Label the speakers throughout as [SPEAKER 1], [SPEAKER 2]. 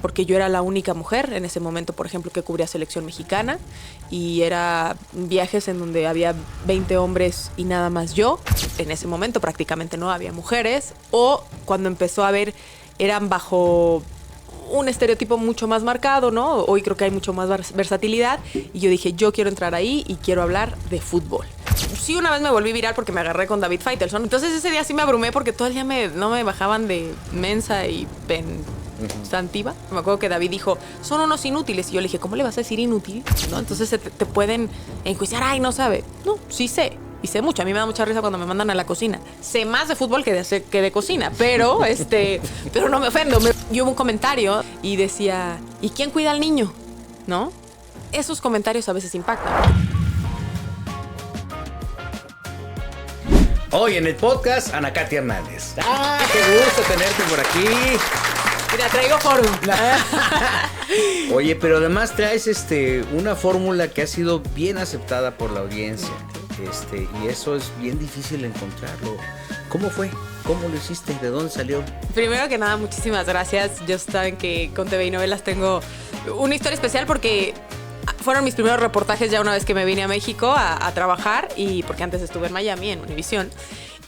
[SPEAKER 1] porque yo era la única mujer en ese momento, por ejemplo, que cubría selección mexicana, y era viajes en donde había 20 hombres y nada más yo. En ese momento prácticamente no había mujeres, o cuando empezó a haber, eran bajo un estereotipo mucho más marcado, ¿no? Hoy creo que hay mucho más versatilidad, y yo dije, yo quiero entrar ahí y quiero hablar de fútbol. Sí, una vez me volví viral porque me agarré con David Faitelson, entonces ese día sí me abrumé porque todo el día no me bajaban de mensa y pensativa. Me acuerdo que David dijo, son unos inútiles, y yo le dije, ¿cómo le vas a decir inútil? ¿No? Entonces te pueden enjuiciar, ay, no sabe. No, sí sé. Y sé mucho, a mí me da mucha risa cuando me mandan a la cocina. Sé más de fútbol que de cocina, pero pero no me ofendo. Y hubo un comentario y decía, ¿y quién cuida al niño? ¿No? Esos comentarios a veces impactan.
[SPEAKER 2] Hoy en el podcast, Ana Katia Hernández. ¡Ah, qué gusto tenerte por aquí!
[SPEAKER 1] Mira, traigo fórum.
[SPEAKER 2] Oye, pero además traes una fórmula que ha sido bien aceptada por la audiencia. Y eso es bien difícil encontrarlo. ¿Cómo fue? ¿Cómo lo hiciste? ¿De dónde salió?
[SPEAKER 1] Primero que nada, muchísimas gracias. Ya saben que con TV y Novelas tengo una historia especial porque fueron mis primeros reportajes ya una vez que me vine a México a trabajar, y porque antes estuve en Miami, en Univisión.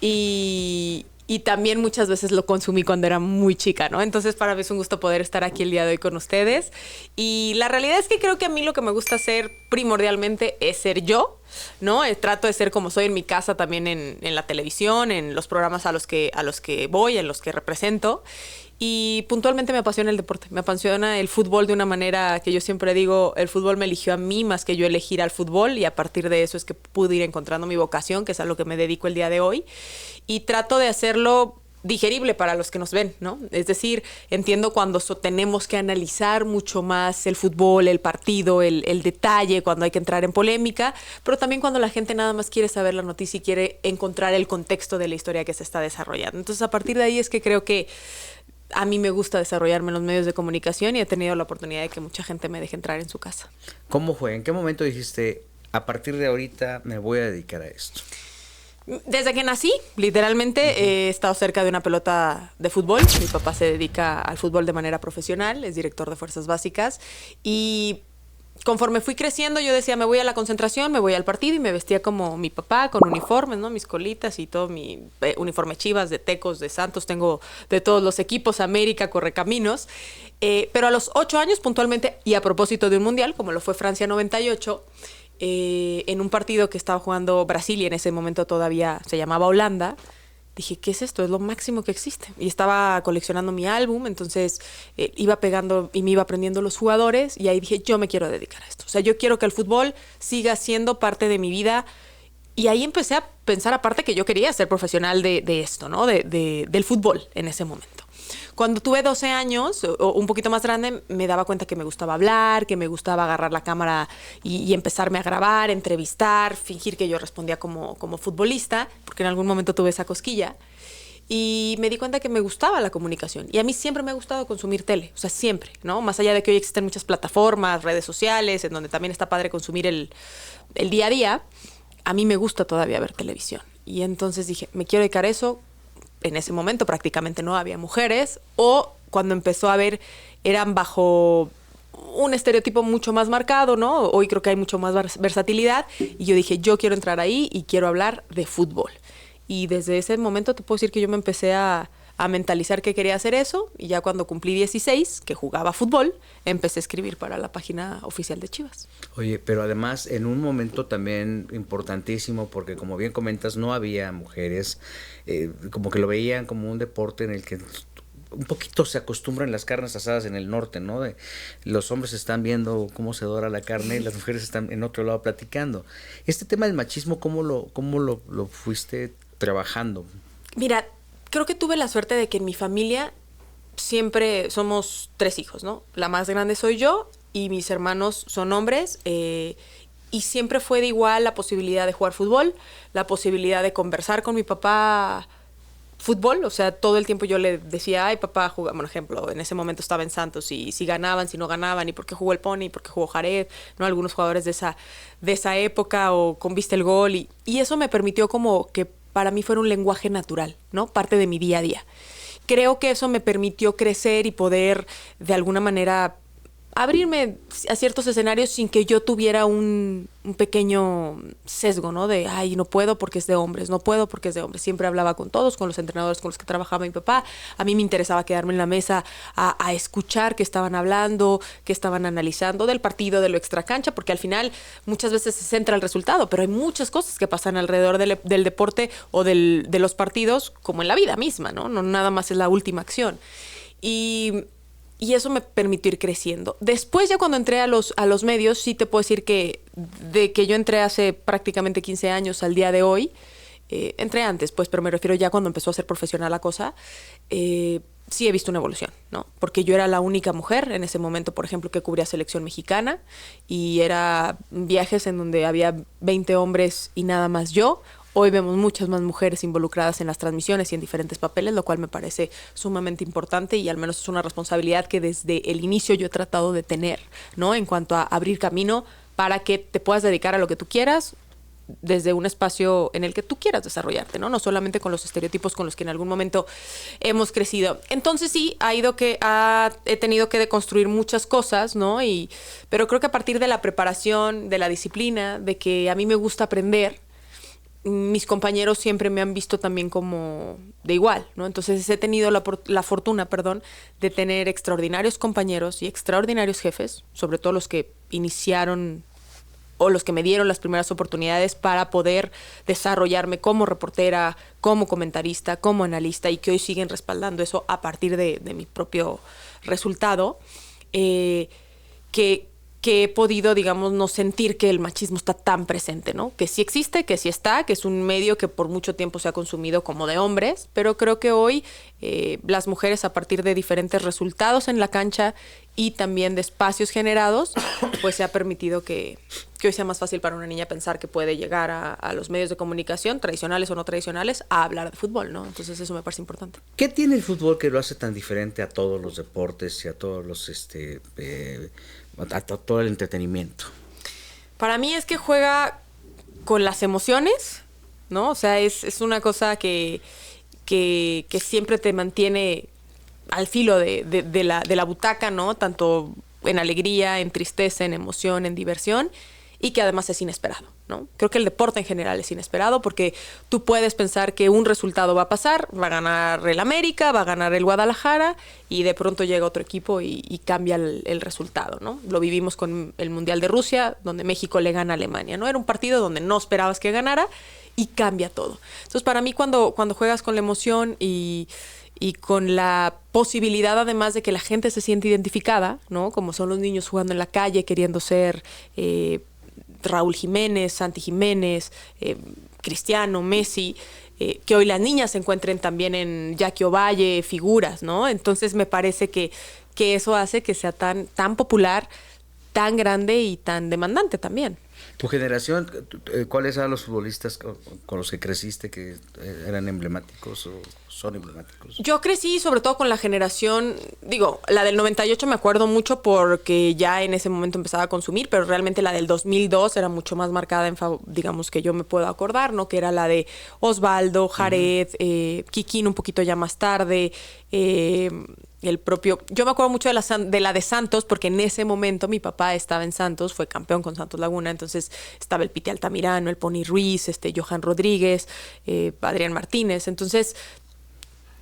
[SPEAKER 1] Y también muchas veces lo consumí cuando era muy chica, ¿no? Entonces para mí es un gusto poder estar aquí el día de hoy con ustedes. Y la realidad es que creo que a mí lo que me gusta hacer primordialmente es ser yo, ¿no? Trato de ser como soy en mi casa, también en la televisión, en los programas a los que voy, en los que represento. Y puntualmente me apasiona el deporte, me apasiona el fútbol de una manera que yo siempre digo, el fútbol me eligió a mí más que yo elegir al fútbol, y a partir de eso es que pude ir encontrando mi vocación, que es a lo que me dedico el día de hoy, y trato de hacerlo digerible para los que nos ven, ¿no? Es decir, entiendo cuando tenemos que analizar mucho más el fútbol, el partido, el detalle, cuando hay que entrar en polémica, pero también cuando la gente nada más quiere saber la noticia y quiere encontrar el contexto de la historia que se está desarrollando. Entonces, a partir de ahí es que creo que a mí me gusta desarrollarme en los medios de comunicación, y he tenido la oportunidad de que mucha gente me deje entrar en su casa.
[SPEAKER 2] ¿Cómo fue? ¿En qué momento dijiste, a partir de ahorita me voy a dedicar a esto?
[SPEAKER 1] Desde que nací, literalmente, he estado cerca de una pelota de fútbol. Mi papá se dedica al fútbol de manera profesional, es director de fuerzas básicas, y conforme fui creciendo, yo decía, me voy a la concentración, me voy al partido, y me vestía como mi papá, con uniformes, ¿no? Mis colitas y todo, mi uniforme Chivas, de Tecos, de Santos, tengo de todos los equipos, América, Correcaminos. Pero a los 8 años, puntualmente, y a propósito de un mundial, como lo fue Francia 98, en un partido que estaba jugando Brasil, y en ese momento todavía se llamaba Holanda, dije, ¿qué es esto? Es lo máximo que existe. Y estaba coleccionando mi álbum, entonces iba pegando y me iba aprendiendo los jugadores, y ahí dije, yo me quiero dedicar a esto. O sea, yo quiero que el fútbol siga siendo parte de mi vida. Y ahí empecé a pensar, aparte, que yo quería ser profesional de esto, ¿no? Del fútbol en ese momento. Cuando tuve 12 años, o un poquito más grande, me daba cuenta que me gustaba hablar, que me gustaba agarrar la cámara y empezarme a grabar, entrevistar, fingir que yo respondía como futbolista, porque en algún momento tuve esa cosquilla. Y me di cuenta que me gustaba la comunicación. Y a mí siempre me ha gustado consumir tele, o sea, siempre, ¿no? Más allá de que hoy existen muchas plataformas, redes sociales, en donde también está padre consumir el día a día, a mí me gusta todavía ver televisión. Y entonces dije, me quiero dedicar a eso. En ese momento prácticamente no había mujeres, o cuando empezó a haber, eran bajo un estereotipo mucho más marcado, ¿no? Hoy creo que hay mucho más versatilidad, y yo dije, yo quiero entrar ahí y quiero hablar de fútbol. Y desde ese momento te puedo decir que yo me empecé a mentalizar que quería hacer eso, y ya cuando cumplí 16, que jugaba fútbol, empecé a escribir para la página oficial de Chivas.
[SPEAKER 2] Oye, pero además en un momento también importantísimo, porque como bien comentas, no había mujeres, como que lo veían como un deporte en el que un poquito se acostumbran las carnes asadas en el norte, ¿no? Los hombres están viendo cómo se dora la carne y las mujeres están en otro lado platicando. Este tema del machismo, ¿cómo lo fuiste trabajando?
[SPEAKER 1] Mira, creo que tuve la suerte de que en mi familia siempre somos 3 hijos, ¿no? La más grande soy yo, y mis hermanos son hombres, y siempre fue de igual la posibilidad de jugar fútbol, la posibilidad de conversar con mi papá fútbol. O sea, todo el tiempo yo le decía, ay, papá, juega, por ejemplo, en ese momento estaba en Santos, y si ganaban, si no ganaban, y por qué jugó el Pony, y por qué jugó Jared, ¿no? Algunos jugadores de esa época, o con Viste el Gol, y eso me permitió como que para mí fuera un lenguaje natural, ¿no? Parte de mi día a día. creo que eso me permitió crecer y poder de alguna manera abrirme a ciertos escenarios sin que yo tuviera un pequeño sesgo, ¿no? De, ay, no puedo porque es de hombres, no puedo porque es de hombres. Siempre hablaba con todos, con los entrenadores con los que trabajaba mi papá. A mí me interesaba quedarme en la mesa a escuchar qué estaban hablando, qué estaban analizando del partido, de lo extracancha, porque al final muchas veces se centra el resultado, pero hay muchas cosas que pasan alrededor del deporte o de los partidos, como en la vida misma, ¿no? No nada más es la última acción. Y eso me permitió ir creciendo. Después, ya cuando entré a los medios, sí te puedo decir que de que yo entré hace prácticamente 15 años al día de hoy, entré antes, pues, pero me refiero ya cuando empezó a ser profesional la cosa, sí he visto una evolución, ¿no? Porque yo era la única mujer en ese momento, por ejemplo, que cubría selección mexicana, y era viajes en donde había 20 hombres y nada más yo. Hoy vemos muchas más mujeres involucradas en las transmisiones y en diferentes papeles, lo cual me parece sumamente importante y al menos es una responsabilidad que desde el inicio yo he tratado de tener, ¿no? En cuanto a abrir camino para que te puedas dedicar a lo que tú quieras desde un espacio en el que tú quieras desarrollarte, ¿no? No solamente con los estereotipos con los que en algún momento hemos crecido. Entonces sí, he tenido que deconstruir muchas cosas, ¿no? Pero creo que a partir de la preparación, de la disciplina, de que a mí me gusta aprender, mis compañeros siempre me han visto también como de igual, ¿no? Entonces he tenido la fortuna, de tener extraordinarios compañeros y extraordinarios jefes, sobre todo los que iniciaron o los que me dieron las primeras oportunidades para poder desarrollarme como reportera, como comentarista, como analista, y que hoy siguen respaldando eso a partir de mi propio resultado, que he podido, digamos, no sentir que el machismo está tan presente, ¿no? Que sí existe, que sí está, que es un medio que por mucho tiempo se ha consumido como de hombres, pero creo que hoy las mujeres, a partir de diferentes resultados en la cancha y también de espacios generados, pues se ha permitido que hoy sea más fácil para una niña pensar que puede llegar a los medios de comunicación, tradicionales o no tradicionales, a hablar de fútbol, ¿no? Entonces eso me parece importante.
[SPEAKER 2] ¿Qué tiene el fútbol que lo hace tan diferente a todos los deportes y a todos los a todo el entretenimiento?
[SPEAKER 1] Para mí es que juega con las emociones, ¿no? O sea, es una cosa que siempre te mantiene al filo de la butaca, ¿no? Tanto en alegría, en tristeza, en emoción, en diversión, y que además es inesperado, ¿no? Creo que el deporte en general es inesperado porque tú puedes pensar que un resultado va a pasar, va a ganar el América, va a ganar el Guadalajara, y de pronto llega otro equipo y cambia el resultado, ¿no? Lo vivimos con el Mundial de Rusia, donde México le gana a Alemania, ¿no? Era un partido donde no esperabas que ganara y cambia todo. Entonces, para mí, cuando juegas con la emoción y con la posibilidad, además, de que la gente se siente identificada, ¿no? Como son los niños jugando en la calle, queriendo ser Raúl Jiménez, Santi Jiménez, Cristiano, Messi, que hoy las niñas se encuentren también en Jackie Ovalle, figuras, ¿no? Entonces me parece que eso hace que sea tan popular, tan grande y tan demandante también.
[SPEAKER 2] Tu generación, ¿cuáles eran los futbolistas con los que creciste que eran emblemáticos o son emblemáticos?
[SPEAKER 1] Yo crecí sobre todo con la generación, la del 98 me acuerdo mucho porque ya en ese momento empezaba a consumir, pero realmente la del 2002 era mucho más marcada digamos, que yo me puedo acordar, ¿no? Que era la de Osvaldo, Jared, Kikín un poquito ya más tarde, el propio... Yo me acuerdo mucho de la de Santos, porque en ese momento mi papá estaba en Santos, fue campeón con Santos Laguna, entonces estaba el Piti Altamirano, el Pony Ruiz, Johan Rodríguez, Adrián Martínez, entonces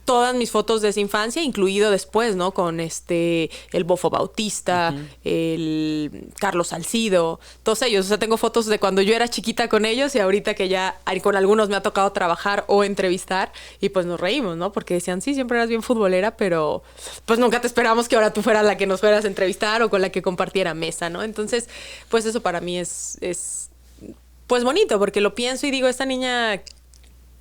[SPEAKER 1] todas mis fotos de esa infancia, incluido después, ¿no? Con el Bofo Bautista, el Carlos Salcido, todos ellos. O sea, tengo fotos de cuando yo era chiquita con ellos y ahorita que ya con algunos me ha tocado trabajar o entrevistar, y pues nos reímos, ¿no? Porque decían, sí, siempre eras bien futbolera, pero pues nunca te esperamos que ahora tú fueras la que nos fueras a entrevistar o con la que compartiera mesa, ¿no? Entonces, pues eso para mí es pues bonito, porque lo pienso y digo, esta niña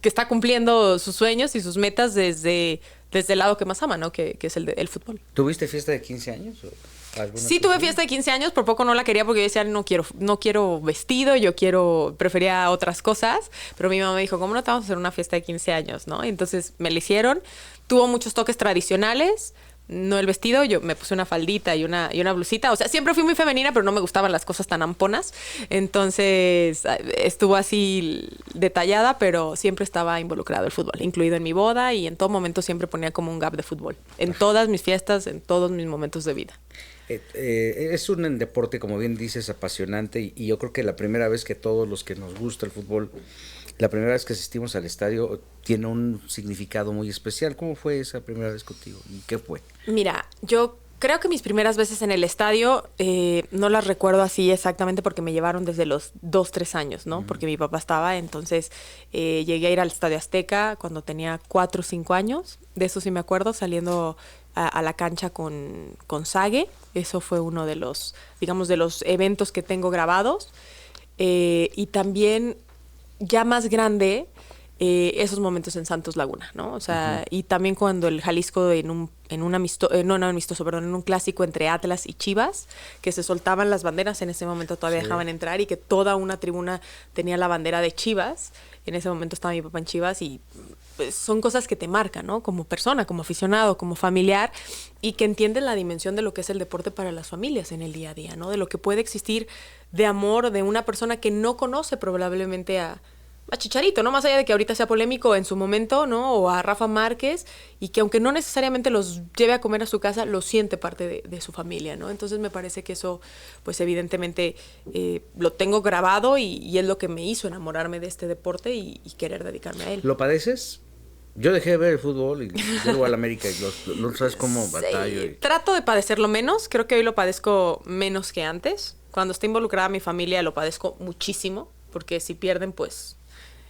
[SPEAKER 1] que está cumpliendo sus sueños y sus metas desde el lado que más ama, ¿no? Que es el fútbol.
[SPEAKER 2] ¿Tuviste fiesta de 15 años?
[SPEAKER 1] Sí, tuve fiesta de 15 años, por poco no la quería porque yo decía, no quiero vestido, prefería otras cosas, pero mi mamá me dijo, ¿cómo no te vamos a hacer una fiesta de 15 años, no? Y entonces me la hicieron, tuvo muchos toques tradicionales, no el vestido, yo me puse una faldita y una blusita. O sea, siempre fui muy femenina, pero no me gustaban las cosas tan amponas. Entonces, estuvo así detallada, pero siempre estaba involucrado el fútbol, incluido en mi boda, y en todo momento siempre ponía como un gap de fútbol. En todas mis fiestas, en todos mis momentos de vida.
[SPEAKER 2] Es un deporte, como bien dices, apasionante, y yo creo que la primera vez que todos los que nos gusta el fútbol, la primera vez que asistimos al estadio, tiene un significado muy especial. ¿Cómo fue esa primera vez contigo? ¿Y qué fue?
[SPEAKER 1] Mira, yo creo que mis primeras veces en el estadio no las recuerdo así exactamente porque me llevaron desde los 2, 3 años, ¿no? Porque mi papá estaba, entonces llegué a ir al Estadio Azteca cuando tenía 4 o 5 años. De eso sí me acuerdo, saliendo a la cancha con Sague. Eso fue uno de los, digamos, de los eventos que tengo grabados. Y también, ya más grande, esos momentos en Santos Laguna, ¿no? O sea, y también cuando el Jalisco en un clásico entre Atlas y Chivas, que se soltaban las banderas, en ese momento todavía dejaban entrar, y que toda una tribuna tenía la bandera de Chivas. En ese momento estaba mi papá en Chivas, y pues, son cosas que te marcan, ¿no? Como persona, como aficionado, como familiar, y que entienden la dimensión de lo que es el deporte para las familias en el día a día, ¿no? De lo que puede existir de amor de una persona que no conoce probablemente a Chicharito, ¿no? Más allá de que ahorita sea polémico en su momento, ¿no? O a Rafa Márquez, y que aunque no necesariamente los lleve a comer a su casa, lo siente parte de su familia, ¿no? Entonces me parece que eso, pues evidentemente lo tengo grabado, y es lo que me hizo enamorarme de este deporte y querer dedicarme a él.
[SPEAKER 2] ¿Lo padeces? Yo dejé de ver el fútbol y llego al América y no sabes cómo batallo.
[SPEAKER 1] Sí, trato de padecerlo menos, creo que hoy lo padezco menos que antes. Cuando está involucrada mi familia lo padezco muchísimo, porque si pierden, pues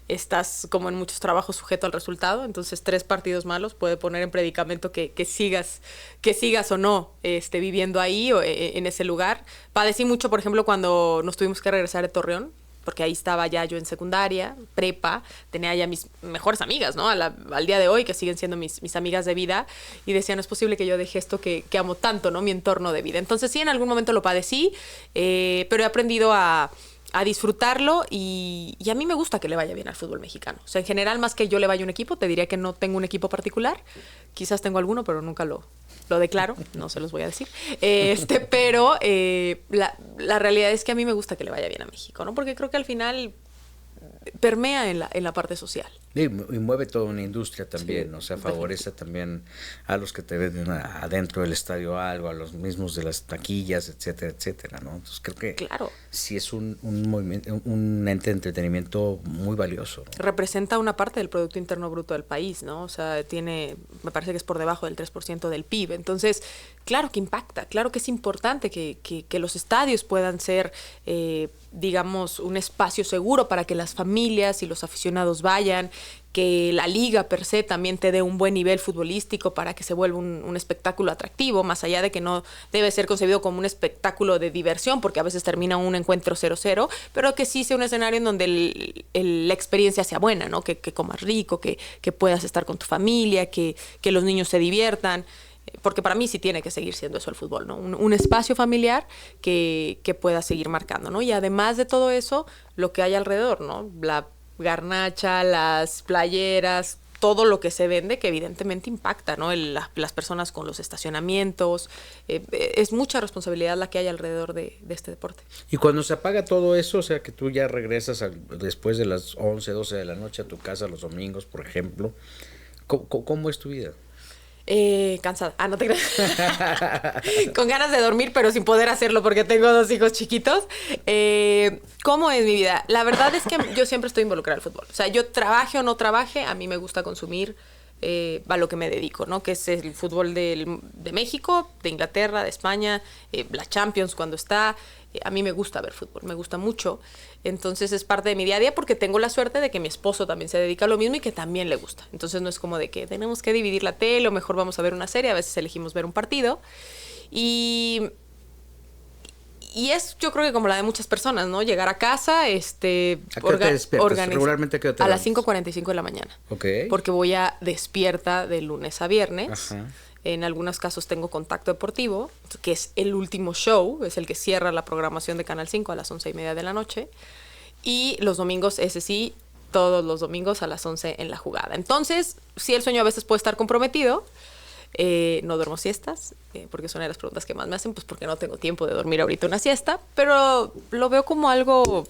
[SPEAKER 1] estás, como en muchos trabajos, sujeto al resultado. Entonces 3 partidos malos puede poner en predicamento que sigas o no viviendo ahí o en ese lugar. Padecí mucho, por ejemplo, cuando nos tuvimos que regresar de Torreón, porque ahí estaba ya yo en secundaria, prepa, tenía ya mis mejores amigas, ¿no? Al día de hoy, que siguen siendo mis amigas de vida, y decía, no es posible que yo deje esto que amo tanto, ¿no? Mi entorno de vida. Entonces sí, en algún momento lo padecí, pero he aprendido a disfrutarlo, y a mí me gusta que le vaya bien al fútbol mexicano. O sea, en general, más que yo le vaya a un equipo, te diría que no tengo un equipo particular. Quizás tengo alguno, pero nunca lo declaro, no se los voy a decir. Pero la realidad es que a mí me gusta que le vaya bien a México, ¿no? Porque creo que al final permea en la parte social.
[SPEAKER 2] Y mueve toda una industria también,
[SPEAKER 1] Sí,
[SPEAKER 2] o sea, favorece también a los que te venden adentro del estadio algo, a los mismos de las taquillas, etcétera, etcétera, ¿no? Entonces creo que
[SPEAKER 1] claro,
[SPEAKER 2] sí es un movimiento, un ente de entretenimiento muy valioso, ¿no?
[SPEAKER 1] representa una parte del Producto Interno Bruto del país, ¿no? O sea, me parece que es por debajo del 3% del PIB. Entonces, claro que impacta, claro que es importante que los estadios puedan ser, digamos, un espacio seguro para que las familias y los aficionados vayan, que la liga per se también te dé un buen nivel futbolístico para que se vuelva un espectáculo atractivo, más allá de que no debe ser concebido como un espectáculo de diversión, porque a veces termina un encuentro 0-0, pero que sí sea un escenario en donde la experiencia sea buena, ¿no? Que comas rico, que puedas estar con tu familia, que los niños se diviertan. Porque para mí sí tiene que seguir siendo eso el fútbol, ¿no? Un espacio familiar que pueda seguir marcando, ¿no? Y además de todo eso, lo que hay alrededor, ¿no? La garnacha, las playeras, todo lo que se vende, que evidentemente impacta, ¿no? Las personas con los estacionamientos. Es mucha responsabilidad la que hay alrededor de este deporte.
[SPEAKER 2] Y cuando se apaga todo eso, o sea, que tú ya regresas después de las 11, 12 de la noche a tu casa los domingos, por ejemplo, ¿cómo es tu vida?
[SPEAKER 1] Cansada. No te creas. Con ganas de dormir, pero sin poder hacerlo porque tengo 2 hijos chiquitos. ¿Cómo es mi vida? La verdad es que yo siempre estoy involucrada en el fútbol. O sea, yo trabaje o no trabaje, a mí me gusta consumir a lo que me dedico, ¿no? Que es el fútbol de México, de Inglaterra, de España, la Champions cuando está. A mí me gusta ver fútbol, me gusta mucho. Entonces es parte de mi día a día, porque tengo la suerte de que mi esposo también se dedica a lo mismo y que también le gusta. Entonces no es como de que tenemos que dividir la tele o mejor vamos a ver una serie, a veces elegimos ver un partido. Y es, yo creo que como la de muchas personas, ¿no? Llegar a casa,
[SPEAKER 2] ¿A qué hora te despiertas? Regularmente, ¿a qué hora te
[SPEAKER 1] a las
[SPEAKER 2] levantas?
[SPEAKER 1] 5:45 de la mañana.
[SPEAKER 2] Ok.
[SPEAKER 1] Porque voy a despierta de lunes a viernes.
[SPEAKER 2] Ajá.
[SPEAKER 1] En algunos casos tengo Contacto Deportivo, que es el último show, es el que cierra la programación de Canal 5 a las 11:30 de la noche. Y los domingos, ese sí, todos los domingos a las 11 en La Jugada. Entonces, sí, el sueño a veces puede estar comprometido, No duermo siestas, porque son de las preguntas que más me hacen, pues porque no tengo tiempo de dormir ahorita una siesta, pero lo veo como algo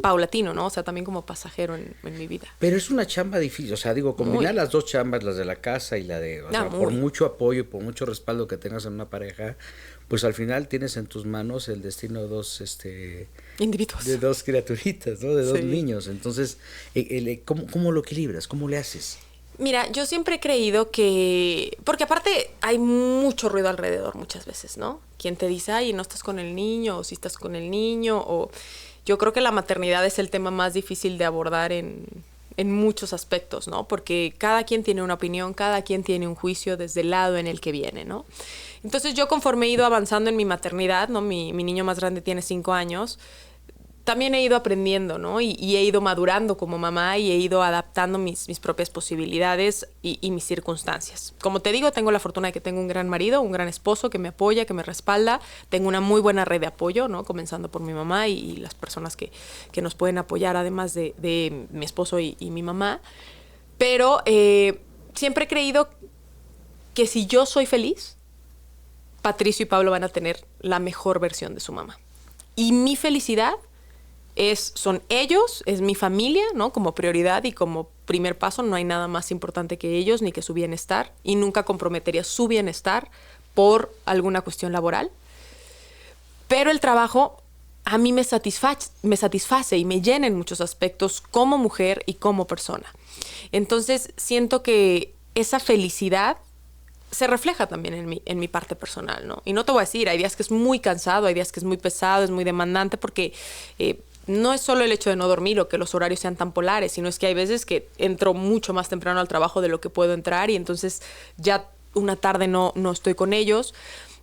[SPEAKER 1] paulatino, ¿no? O sea, también como pasajero en mi vida.
[SPEAKER 2] Pero es una chamba difícil, o sea, digo, combinar
[SPEAKER 1] Muy.
[SPEAKER 2] las dos chambas, las de la casa y la de, o sea, por
[SPEAKER 1] Muy.
[SPEAKER 2] mucho apoyo, por mucho respaldo que tengas en una pareja, pues al final tienes en tus manos el destino
[SPEAKER 1] Individuos.
[SPEAKER 2] de dos criaturitas, ¿no? De dos
[SPEAKER 1] Sí.
[SPEAKER 2] niños. Entonces, ¿cómo lo equilibras? ¿Cómo le haces?
[SPEAKER 1] Mira, yo siempre he creído que... Porque aparte hay mucho ruido alrededor muchas veces, ¿no? Quien te dice, ay, no estás con el niño, o si estás con el niño, o... Yo creo que la maternidad es el tema más difícil de abordar en muchos aspectos, ¿no? Porque cada quien tiene una opinión, cada quien tiene un juicio desde el lado en el que viene, ¿no? Entonces yo conforme he ido avanzando en mi maternidad, ¿no? Mi niño más grande tiene 5 años, también he ido aprendiendo, ¿no? Y he ido madurando como mamá y he ido adaptando mis propias posibilidades y mis circunstancias. Como te digo, tengo la fortuna de que tengo un gran marido, un gran esposo que me apoya, que me respalda. Tengo una muy buena red de apoyo, ¿no? Comenzando por mi mamá y las personas que nos pueden apoyar, además de mi esposo y mi mamá. Pero siempre he creído que si yo soy feliz, Patricio y Pablo van a tener la mejor versión de su mamá. Y mi felicidad son ellos, es mi familia, ¿no? Como prioridad y como primer paso, no hay nada más importante que ellos ni que su bienestar, y nunca comprometería su bienestar por alguna cuestión laboral. Pero el trabajo a mí me satisface y me llena en muchos aspectos como mujer y como persona. Entonces siento que esa felicidad se refleja también en mi parte personal, ¿no? Y no te voy a decir, hay días que es muy cansado, hay días que es muy pesado, es muy demandante, porque no es solo el hecho de no dormir o que los horarios sean tan polares, sino es que hay veces que entro mucho más temprano al trabajo de lo que puedo entrar y entonces ya una tarde no estoy con ellos.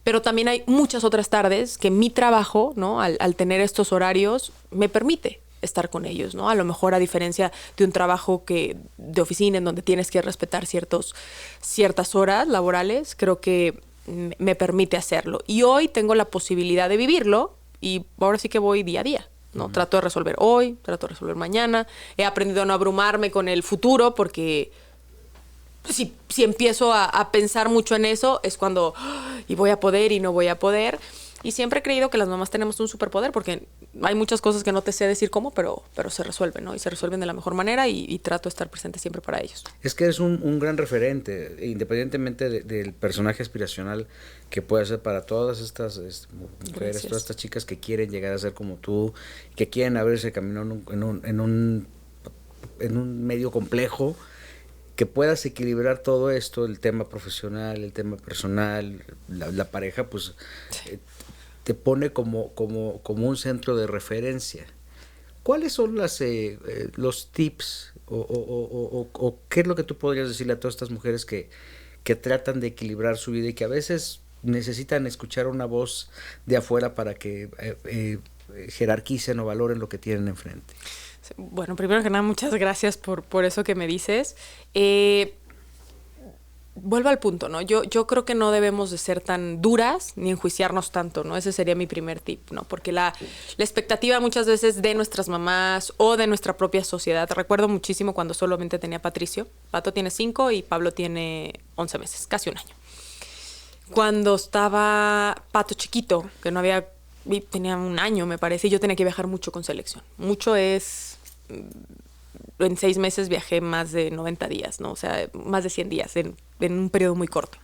[SPEAKER 1] Pero también hay muchas otras tardes que mi trabajo, ¿no? Al tener estos horarios, me permite estar con ellos, ¿no? A lo mejor a diferencia de un trabajo de oficina en donde tienes que respetar ciertas horas laborales, creo que me permite hacerlo. Y hoy tengo la posibilidad de vivirlo y ahora sí que voy día a día, ¿no? Trato de resolver hoy, trato de resolver mañana. He aprendido a no abrumarme con el futuro porque si empiezo a pensar mucho en eso es cuando y voy a poder y no voy a poder. Y siempre he creído que las mamás tenemos un superpoder porque hay muchas cosas que no te sé decir cómo, pero se resuelven, ¿no? Y se resuelven de la mejor manera y trato de estar presente siempre para ellos.
[SPEAKER 2] Es que eres un gran referente, independientemente del personaje aspiracional que puede ser para todas estas mujeres,
[SPEAKER 1] Gracias.
[SPEAKER 2] todas estas chicas que quieren llegar a ser como tú, que quieren abrirse camino en un medio complejo, que puedas equilibrar todo esto, el tema profesional, el tema personal, la pareja, pues te pone como un centro de referencia. ¿Cuáles son los tips o qué es lo que tú podrías decirle a todas estas mujeres que tratan de equilibrar su vida y que a veces necesitan escuchar una voz de afuera para que jerarquicen o valoren lo que tienen enfrente?
[SPEAKER 1] Bueno, primero que nada, muchas gracias por eso que me dices. Vuelvo al punto, ¿no? Yo creo que no debemos de ser tan duras ni enjuiciarnos tanto, ¿no? Ese sería mi primer tip, ¿no? Porque la expectativa muchas veces de nuestras mamás o de nuestra propia sociedad. Recuerdo muchísimo cuando solamente tenía Patricio. Pato tiene 5 y Pablo tiene 11 meses, casi un año. Cuando estaba Pato chiquito, que tenía un año, me parece, y yo tenía que viajar mucho con selección. Mucho es... En 6 meses viajé más de 90 días, ¿no? O sea, más de 100 días en un periodo muy corto.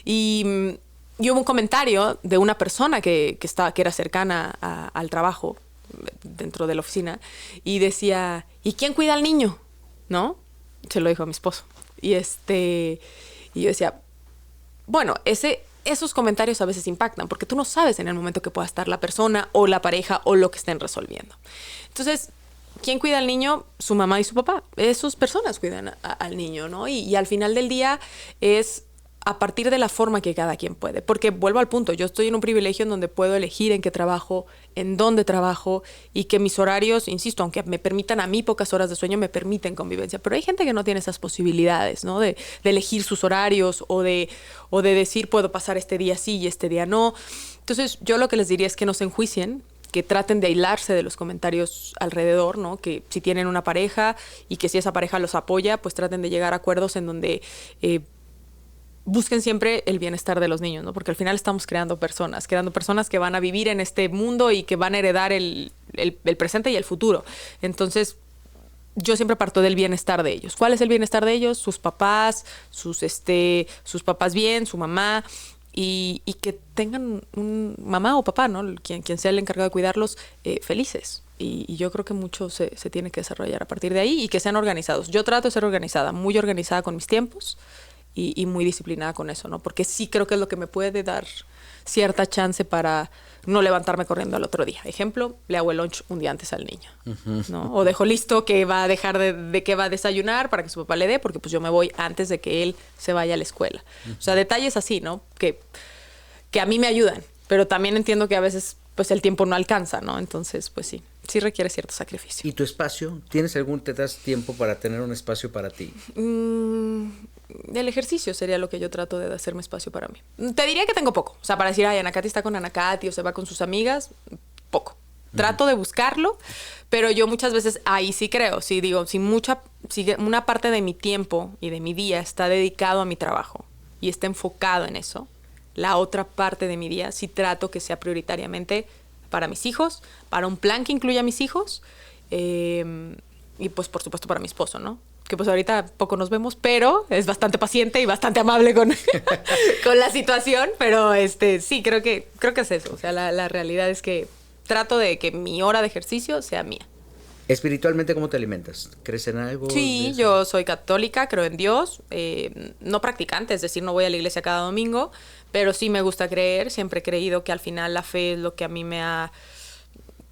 [SPEAKER 1] Y hubo un comentario de una persona que era cercana al trabajo dentro de la oficina y decía, ¿y quién cuida al niño? ¿No? Se lo dijo a mi esposo. Y yo decía, bueno, esos comentarios a veces impactan porque tú no sabes en el momento que pueda estar la persona o la pareja o lo que estén resolviendo. Entonces, ¿quién cuida al niño? Su mamá y su papá. Esas personas cuidan al niño, ¿no? Y al final del día es a partir de la forma que cada quien puede. Porque vuelvo al punto, yo estoy en un privilegio en donde puedo elegir en qué trabajo, en dónde trabajo y que mis horarios, insisto, aunque me permitan a mí pocas horas de sueño, me permiten convivencia. Pero hay gente que no tiene esas posibilidades, ¿no? De elegir sus horarios o de decir puedo pasar este día sí y este día no. Entonces yo lo que les diría es que no se enjuicien, que traten de aislarse de los comentarios alrededor, ¿no? Que si tienen una pareja y que si esa pareja los apoya, pues traten de llegar a acuerdos en donde busquen siempre el bienestar de los niños, ¿no? Porque al final estamos creando personas que van a vivir en este mundo y que van a heredar el presente y el futuro. Entonces, yo siempre parto del bienestar de ellos. ¿Cuál es el bienestar de ellos? Sus papás, sus papás bien, su mamá, y que tengan un mamá o papá, ¿no? Quien sea el encargado de cuidarlos, felices. Y yo creo que mucho se tiene que desarrollar a partir de ahí y que sean organizados. Yo trato de ser organizada, muy organizada con mis tiempos y muy disciplinada con eso, ¿no? Porque sí creo que es lo que me puede dar cierta chance para no levantarme corriendo al otro día. Ejemplo, le hago el lunch un día antes al niño, ¿no? O dejo listo que va a dejar de que va a desayunar para que su papá le dé, porque pues yo me voy antes de que él se vaya a la escuela. O sea, detalles así, ¿no? Que a mí me ayudan, pero también entiendo que a veces pues el tiempo no alcanza, ¿no? Entonces, pues sí requiere cierto sacrificio.
[SPEAKER 2] ¿Y tu espacio? ¿Te das tiempo para tener un espacio para ti?
[SPEAKER 1] El ejercicio sería lo que yo trato de hacerme espacio para mí. Te diría que tengo poco. O sea, para decir, ay, Ana Katy está con Ana Katy o se va con sus amigas, poco. Trato de buscarlo, pero yo muchas veces ahí sí creo. Sí digo, si una parte de mi tiempo y de mi día está dedicado a mi trabajo y está enfocado en eso, la otra parte de mi día sí trato que sea prioritariamente para mis hijos, para un plan que incluya a mis hijos y pues por supuesto para mi esposo, ¿no? Que pues ahorita poco nos vemos, pero es bastante paciente y bastante amable con la situación, pero sí, creo que es eso. O sea, la realidad es que trato de que mi hora de ejercicio sea mía.
[SPEAKER 2] ¿Espiritualmente cómo te alimentas? ¿Crees en algo?
[SPEAKER 1] Sí, yo soy católica, creo en Dios, no practicante, es decir, no voy a la iglesia cada domingo, pero sí me gusta creer, siempre he creído que al final la fe es lo que a mí me ha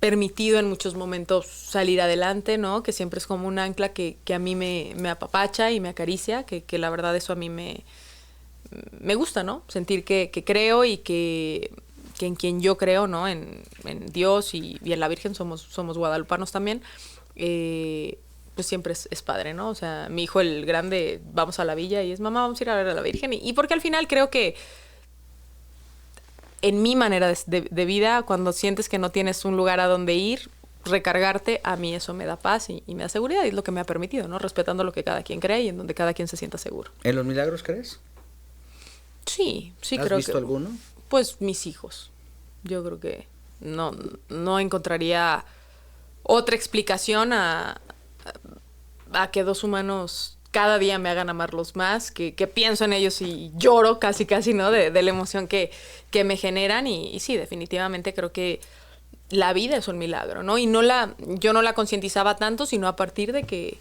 [SPEAKER 1] permitido en muchos momentos salir adelante, ¿no? Que siempre es como un ancla que a mí me apapacha y me acaricia, que la verdad eso a mí me gusta, ¿no? Sentir que creo y que en quien yo creo, ¿no? En Dios y en la Virgen, somos guadalupanos también, pues siempre es padre, ¿no? O sea, mi hijo el grande, vamos a la villa y es, mamá, vamos a ir a ver a la Virgen. Y porque al final creo que en mi manera de vida, cuando sientes que no tienes un lugar a donde ir, recargarte, a mí eso me da paz y me da seguridad y es lo que me ha permitido, ¿no? Respetando lo que cada quien cree y en donde cada quien se sienta seguro.
[SPEAKER 2] ¿En los milagros crees?
[SPEAKER 1] Sí, creo que...
[SPEAKER 2] ¿Has visto alguno?
[SPEAKER 1] Pues mis hijos. Yo creo que no encontraría otra explicación a que dos humanos cada día me hagan amarlos más, que pienso en ellos y lloro casi, ¿no? De la emoción que me generan y sí, definitivamente creo que la vida es un milagro, ¿no? Y yo no la concientizaba tanto, sino a partir de que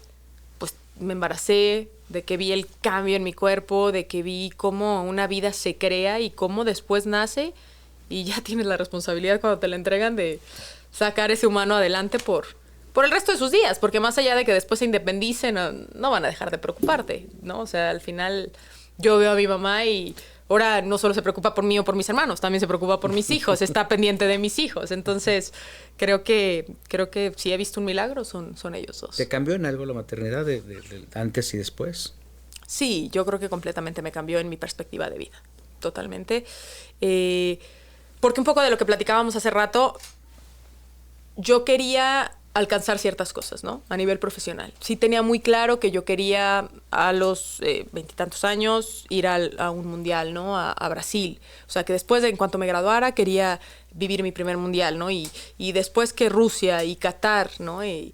[SPEAKER 1] pues me embaracé, de que vi el cambio en mi cuerpo, de que vi cómo una vida se crea y cómo después nace y ya tienes la responsabilidad cuando te la entregan de sacar ese humano adelante por el resto de sus días, porque más allá de que después se independicen, no van a dejar de preocuparte, ¿no? O sea, al final yo veo a mi mamá y ahora no solo se preocupa por mí o por mis hermanos, también se preocupa por mis hijos, está pendiente de mis hijos. Entonces, creo que si he visto un milagro, son ellos dos.
[SPEAKER 2] ¿Te cambió en algo la maternidad de antes y después?
[SPEAKER 1] Sí, yo creo que completamente me cambió en mi perspectiva de vida, totalmente. Porque un poco de lo que platicábamos hace rato, yo quería alcanzar ciertas cosas, ¿no? A nivel profesional. Sí tenía muy claro que yo quería a los 20 años ir a un mundial, ¿no? A Brasil. O sea, que después, en cuanto me graduara, quería vivir mi primer mundial, ¿no? Y después que Rusia y Qatar, ¿no? Y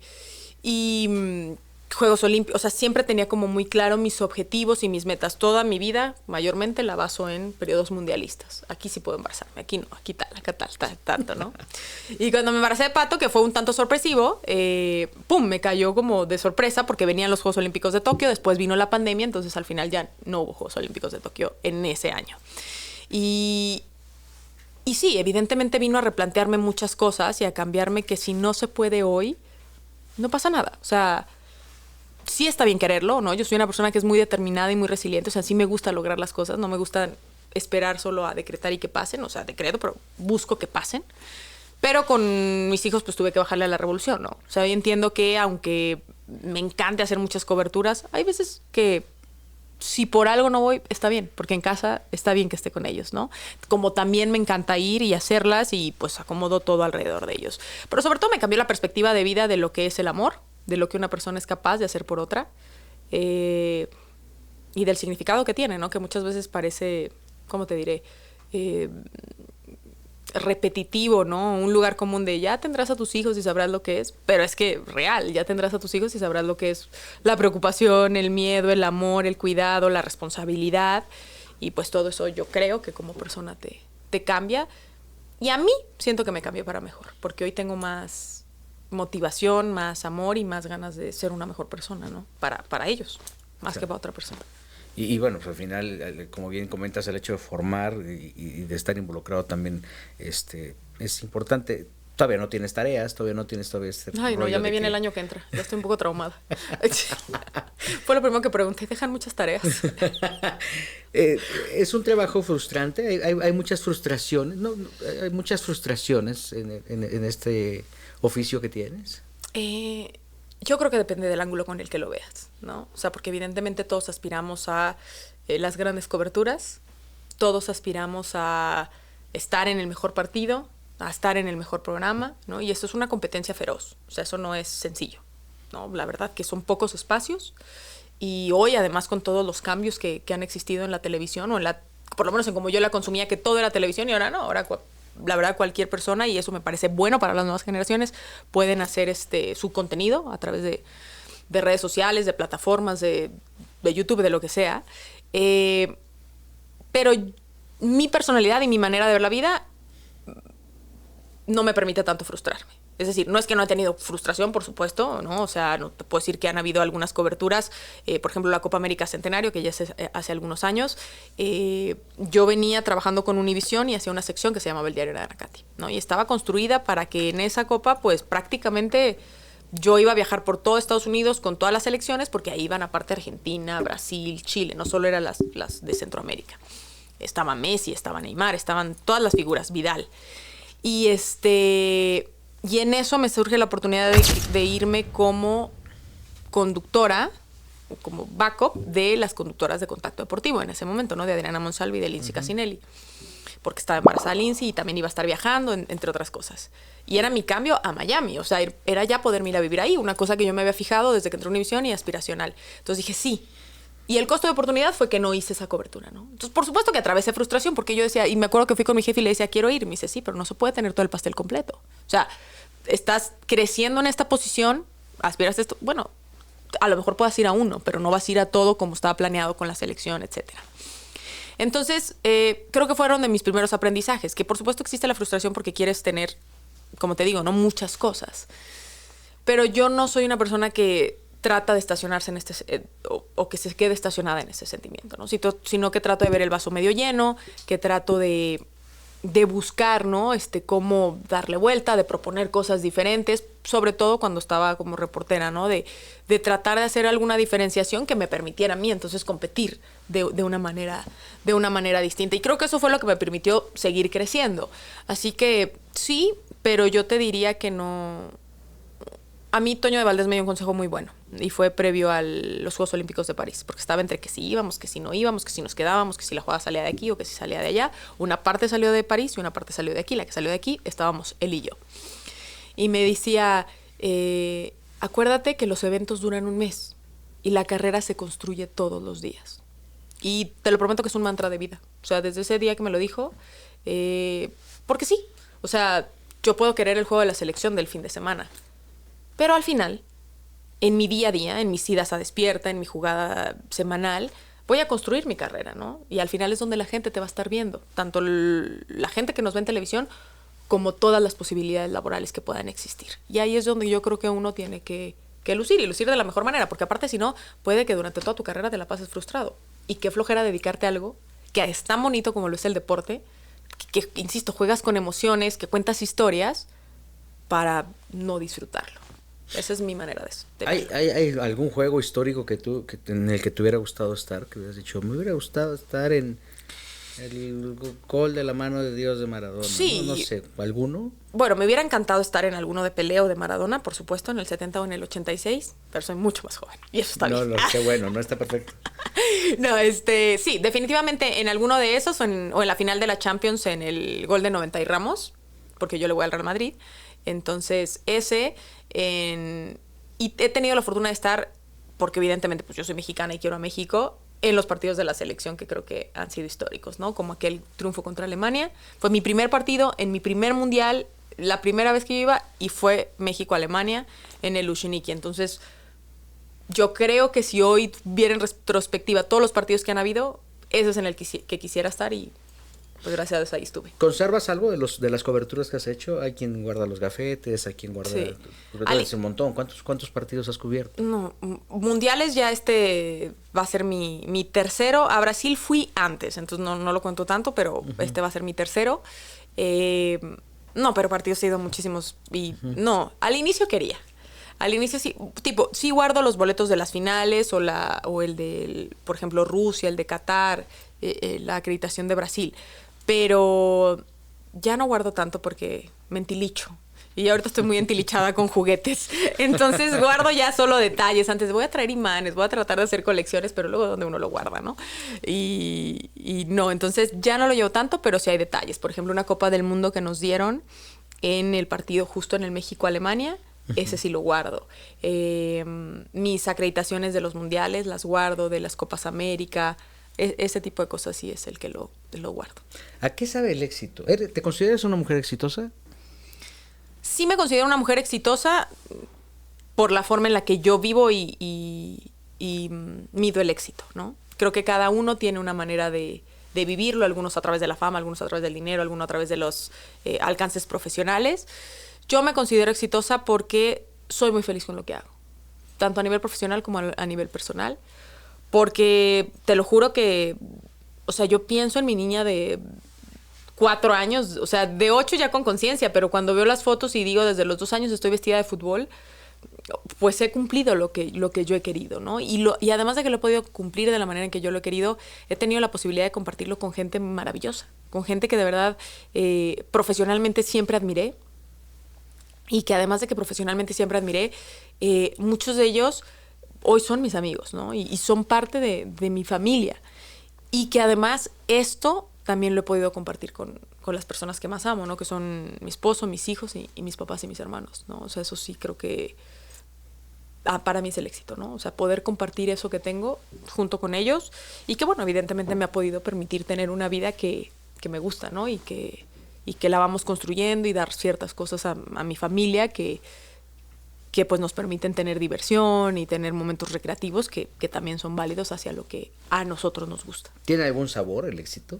[SPEAKER 1] Juegos Olímpicos, o sea, siempre tenía como muy claro mis objetivos y mis metas. Toda mi vida, mayormente, la baso en periodos mundialistas. Aquí sí puedo embarazarme, aquí no, aquí tal, acá tal, tanto, ¿no? Y cuando me embaracé de Pato, que fue un tanto sorpresivo, ¡pum!, me cayó como de sorpresa porque venían los Juegos Olímpicos de Tokio, después vino la pandemia, entonces al final ya no hubo Juegos Olímpicos de Tokio en ese año. Y sí, evidentemente vino a replantearme muchas cosas y a cambiarme que si no se puede hoy, no pasa nada. O sea, sí está bien quererlo, ¿no? Yo soy una persona que es muy determinada y muy resiliente, o sea, sí me gusta lograr las cosas, no me gusta esperar solo a decretar y que pasen, o sea, decreto, pero busco que pasen. Pero con mis hijos pues tuve que bajarle a la revolución, ¿no? O sea, hoy entiendo que aunque me encante hacer muchas coberturas, hay veces que si por algo no voy, está bien, porque en casa está bien que esté con ellos, ¿no? Como también me encanta ir y hacerlas y pues acomodo todo alrededor de ellos. Pero sobre todo me cambió la perspectiva de vida de lo que es el amor, de lo que una persona es capaz de hacer por otra. del significado que tiene, ¿no? Que muchas veces parece, ¿cómo te diré? Repetitivo, ¿no? Un lugar común de ya tendrás a tus hijos y sabrás lo que es, pero es que real, ya tendrás a tus hijos y sabrás lo que es la preocupación, el miedo, el amor, el cuidado, la responsabilidad, y pues todo eso yo creo que como persona te cambia, y a mí siento que me cambió para mejor, porque hoy tengo más motivación, más amor y más ganas de ser una mejor persona, ¿no? Para ellos, más que para otra persona.
[SPEAKER 2] Y bueno, pues al final, como bien comentas, el hecho de formar y de estar involucrado también es importante. Todavía no tienes tareas, todavía este
[SPEAKER 1] Ay, no, ya me viene el año que entra. Ya estoy un poco traumada. Fue lo primero que pregunté. ¿Dejan muchas tareas?
[SPEAKER 2] Es un trabajo frustrante. Hay muchas frustraciones. Hay muchas frustraciones en este oficio que tienes.
[SPEAKER 1] Yo creo que depende del ángulo con el que lo veas, ¿no? O sea, porque evidentemente todos aspiramos a las grandes coberturas, todos aspiramos a estar en el mejor partido, a estar en el mejor programa, ¿no? Y esto es una competencia feroz, o sea, eso no es sencillo, ¿no? La verdad que son pocos espacios, y hoy además con todos los cambios que han existido en la televisión, o por lo menos en como yo la consumía, que todo era televisión, y ahora no, ahora la verdad cualquier persona, y eso me parece bueno para las nuevas generaciones, pueden hacer su contenido a través de redes sociales, de plataformas, de YouTube, de lo que sea. Pero mi personalidad y mi manera de ver la vida no me permite tanto frustrarme. Es decir, no es que no he tenido frustración, por supuesto, ¿no? O sea, no te puedo decir que han habido algunas coberturas, por ejemplo, la Copa América Centenario, que ya es hace algunos años. Yo venía trabajando con Univisión y hacía una sección que se llamaba El Diario de Anacati, ¿no? Y estaba construida para que en esa Copa, pues prácticamente yo iba a viajar por todo Estados Unidos con todas las selecciones, porque ahí iban aparte Argentina, Brasil, Chile, no solo eran las de Centroamérica. Estaba Messi, estaba Neymar, estaban todas las figuras, Vidal. Y en eso me surge la oportunidad de irme como conductora, como backup de las conductoras de Contacto Deportivo en ese momento, ¿no? De Adriana Monsalve y de Lindsay Casinelli, porque estaba embarazada Lindsay y también iba a estar viajando, entre otras cosas. Y era mi cambio a Miami, o sea, era ya poderme ir a vivir ahí, una cosa que yo me había fijado desde que entré a Univisión y aspiracional. Entonces dije, sí. Y el costo de oportunidad fue que no hice esa cobertura, ¿no? Entonces, por supuesto que atravesé frustración, porque yo decía, y me acuerdo que fui con mi jefe y le decía, quiero ir. Me dice, sí, pero no se puede tener todo el pastel completo. O sea, estás creciendo en esta posición, aspiras a esto. Bueno, a lo mejor puedas ir a uno, pero no vas a ir a todo como estaba planeado con la selección, etcétera. Entonces, creo que fueron de mis primeros aprendizajes, que por supuesto existe la frustración porque quieres tener, como te digo, no muchas cosas. Pero yo no soy una persona que trata de estacionarse en o que se quede estacionada en ese sentimiento, ¿no? Sino que trato de ver el vaso medio lleno, que trato de buscar, ¿no? Cómo darle vuelta, de proponer cosas diferentes, sobre todo cuando estaba como reportera, ¿no? De tratar de hacer alguna diferenciación que me permitiera a mí entonces competir de una manera distinta. Y creo que eso fue lo que me permitió seguir creciendo. Así que sí, pero yo te diría que no. A mí Toño de Valdés me dio un consejo muy bueno, y fue previo a los Juegos Olímpicos de París, porque estaba entre que si íbamos, que si no íbamos, que si nos quedábamos, que si la jugada salía de aquí o que si salía de allá. Una parte salió de París y una parte salió de aquí. La que salió de aquí estábamos él y yo. Y me decía, acuérdate que los eventos duran un mes y la carrera se construye todos los días. Y te lo prometo que es un mantra de vida. O sea, desde ese día que me lo dijo, porque sí, o sea, yo puedo querer el juego de la selección del fin de semana, pero al final, en mi día a día, en mis idas a despierta, en mi jugada semanal, voy a construir mi carrera, ¿no? Y al final es donde la gente te va a estar viendo, tanto la gente que nos ve en televisión como todas las posibilidades laborales que puedan existir. Y ahí es donde yo creo que uno tiene que lucir, y lucir de la mejor manera, porque aparte si no, puede que durante toda tu carrera te la pases frustrado. Y qué flojera dedicarte a algo que es tan bonito como lo es el deporte, que insisto, juegas con emociones, que cuentas historias para no disfrutarlo. Esa es mi manera de
[SPEAKER 2] ¿Hay algún juego histórico en el que te hubiera gustado estar? Que hubieras dicho, me hubiera gustado estar en el gol de la mano de Dios de Maradona.
[SPEAKER 1] Sí.
[SPEAKER 2] No sé, ¿alguno?
[SPEAKER 1] Bueno, me hubiera encantado estar en alguno de Pelé o de Maradona, por supuesto, en el 70 o en el 86, pero soy mucho más joven y eso está bien.
[SPEAKER 2] No, qué bueno, no está perfecto.
[SPEAKER 1] No, sí, definitivamente en alguno de esos o en la final de la Champions en el gol de 90 y Ramos, porque yo le voy al Real Madrid. Entonces, y he tenido la fortuna de estar, porque evidentemente pues yo soy mexicana y quiero a México, en los partidos de la selección que creo que han sido históricos, ¿no? Como aquel triunfo contra Alemania. Fue mi primer partido en mi primer mundial, la primera vez que yo iba, y fue México-Alemania en el Lushniki. Entonces, yo creo que si hoy viera en retrospectiva todos los partidos que han habido, ese es en el que quisiera estar y pues gracias a Dios ahí estuve.
[SPEAKER 2] ¿Conservas algo de las coberturas que has hecho? Hay quien guarda los gafetes, hay quien guarda...
[SPEAKER 1] Sí.
[SPEAKER 2] Es un montón. ¿Cuántos partidos has cubierto?
[SPEAKER 1] No, mundiales ya va a ser mi tercero. A Brasil fui antes, entonces no lo cuento tanto, pero este va a ser mi tercero. No, pero partidos he ido muchísimos y no, al inicio quería. Al inicio sí, sí guardo los boletos de las finales o el de, por ejemplo, Rusia, el de Qatar, la acreditación de Brasil. Pero ya no guardo tanto porque me entilicho. Y ahorita estoy muy entilichada con juguetes. Entonces guardo ya solo detalles. Antes voy a traer imanes, voy a tratar de hacer colecciones, pero luego donde uno lo guarda, ¿no? Y no, entonces ya no lo llevo tanto, pero sí hay detalles. Por ejemplo, una Copa del Mundo que nos dieron en el partido justo en el México-Alemania, ese sí lo guardo. Mis acreditaciones de los mundiales las guardo, de las Copas América, ese tipo de cosas sí es el que lo guardo.
[SPEAKER 2] ¿A qué sabe el éxito? ¿Te consideras una mujer exitosa?
[SPEAKER 1] Sí me considero una mujer exitosa por la forma en la que yo vivo y mido el éxito, ¿no? Creo que cada uno tiene una manera de vivirlo, algunos a través de la fama, algunos a través del dinero, algunos a través de los alcances profesionales. Yo me considero exitosa porque soy muy feliz con lo que hago, tanto a nivel profesional como a nivel personal, porque te lo juro que, o sea, yo pienso en mi niña de 4 años, o sea, de 8 ya con conciencia, pero cuando veo las fotos y digo, desde los 2 años estoy vestida de fútbol, pues he cumplido lo que yo he querido, ¿no? Y además de que lo he podido cumplir de la manera en que yo lo he querido, he tenido la posibilidad de compartirlo con gente maravillosa, con gente que de verdad profesionalmente siempre admiré, y que además de que profesionalmente siempre admiré, muchos de ellos hoy son mis amigos, ¿no? Y son parte de mi familia. Y que además esto también lo he podido compartir con las personas que más amo, ¿no? Que son mi esposo, mis hijos y mis papás y mis hermanos, ¿no? O sea, eso sí creo que para mí es el éxito, ¿no? O sea, poder compartir eso que tengo junto con ellos y que, bueno, evidentemente me ha podido permitir tener una vida que me gusta, ¿no? Y que la vamos construyendo y dar ciertas cosas a mi familia que pues nos permiten tener diversión y tener momentos recreativos que también son válidos hacia lo que a nosotros nos gusta.
[SPEAKER 2] ¿Tiene algún sabor el éxito?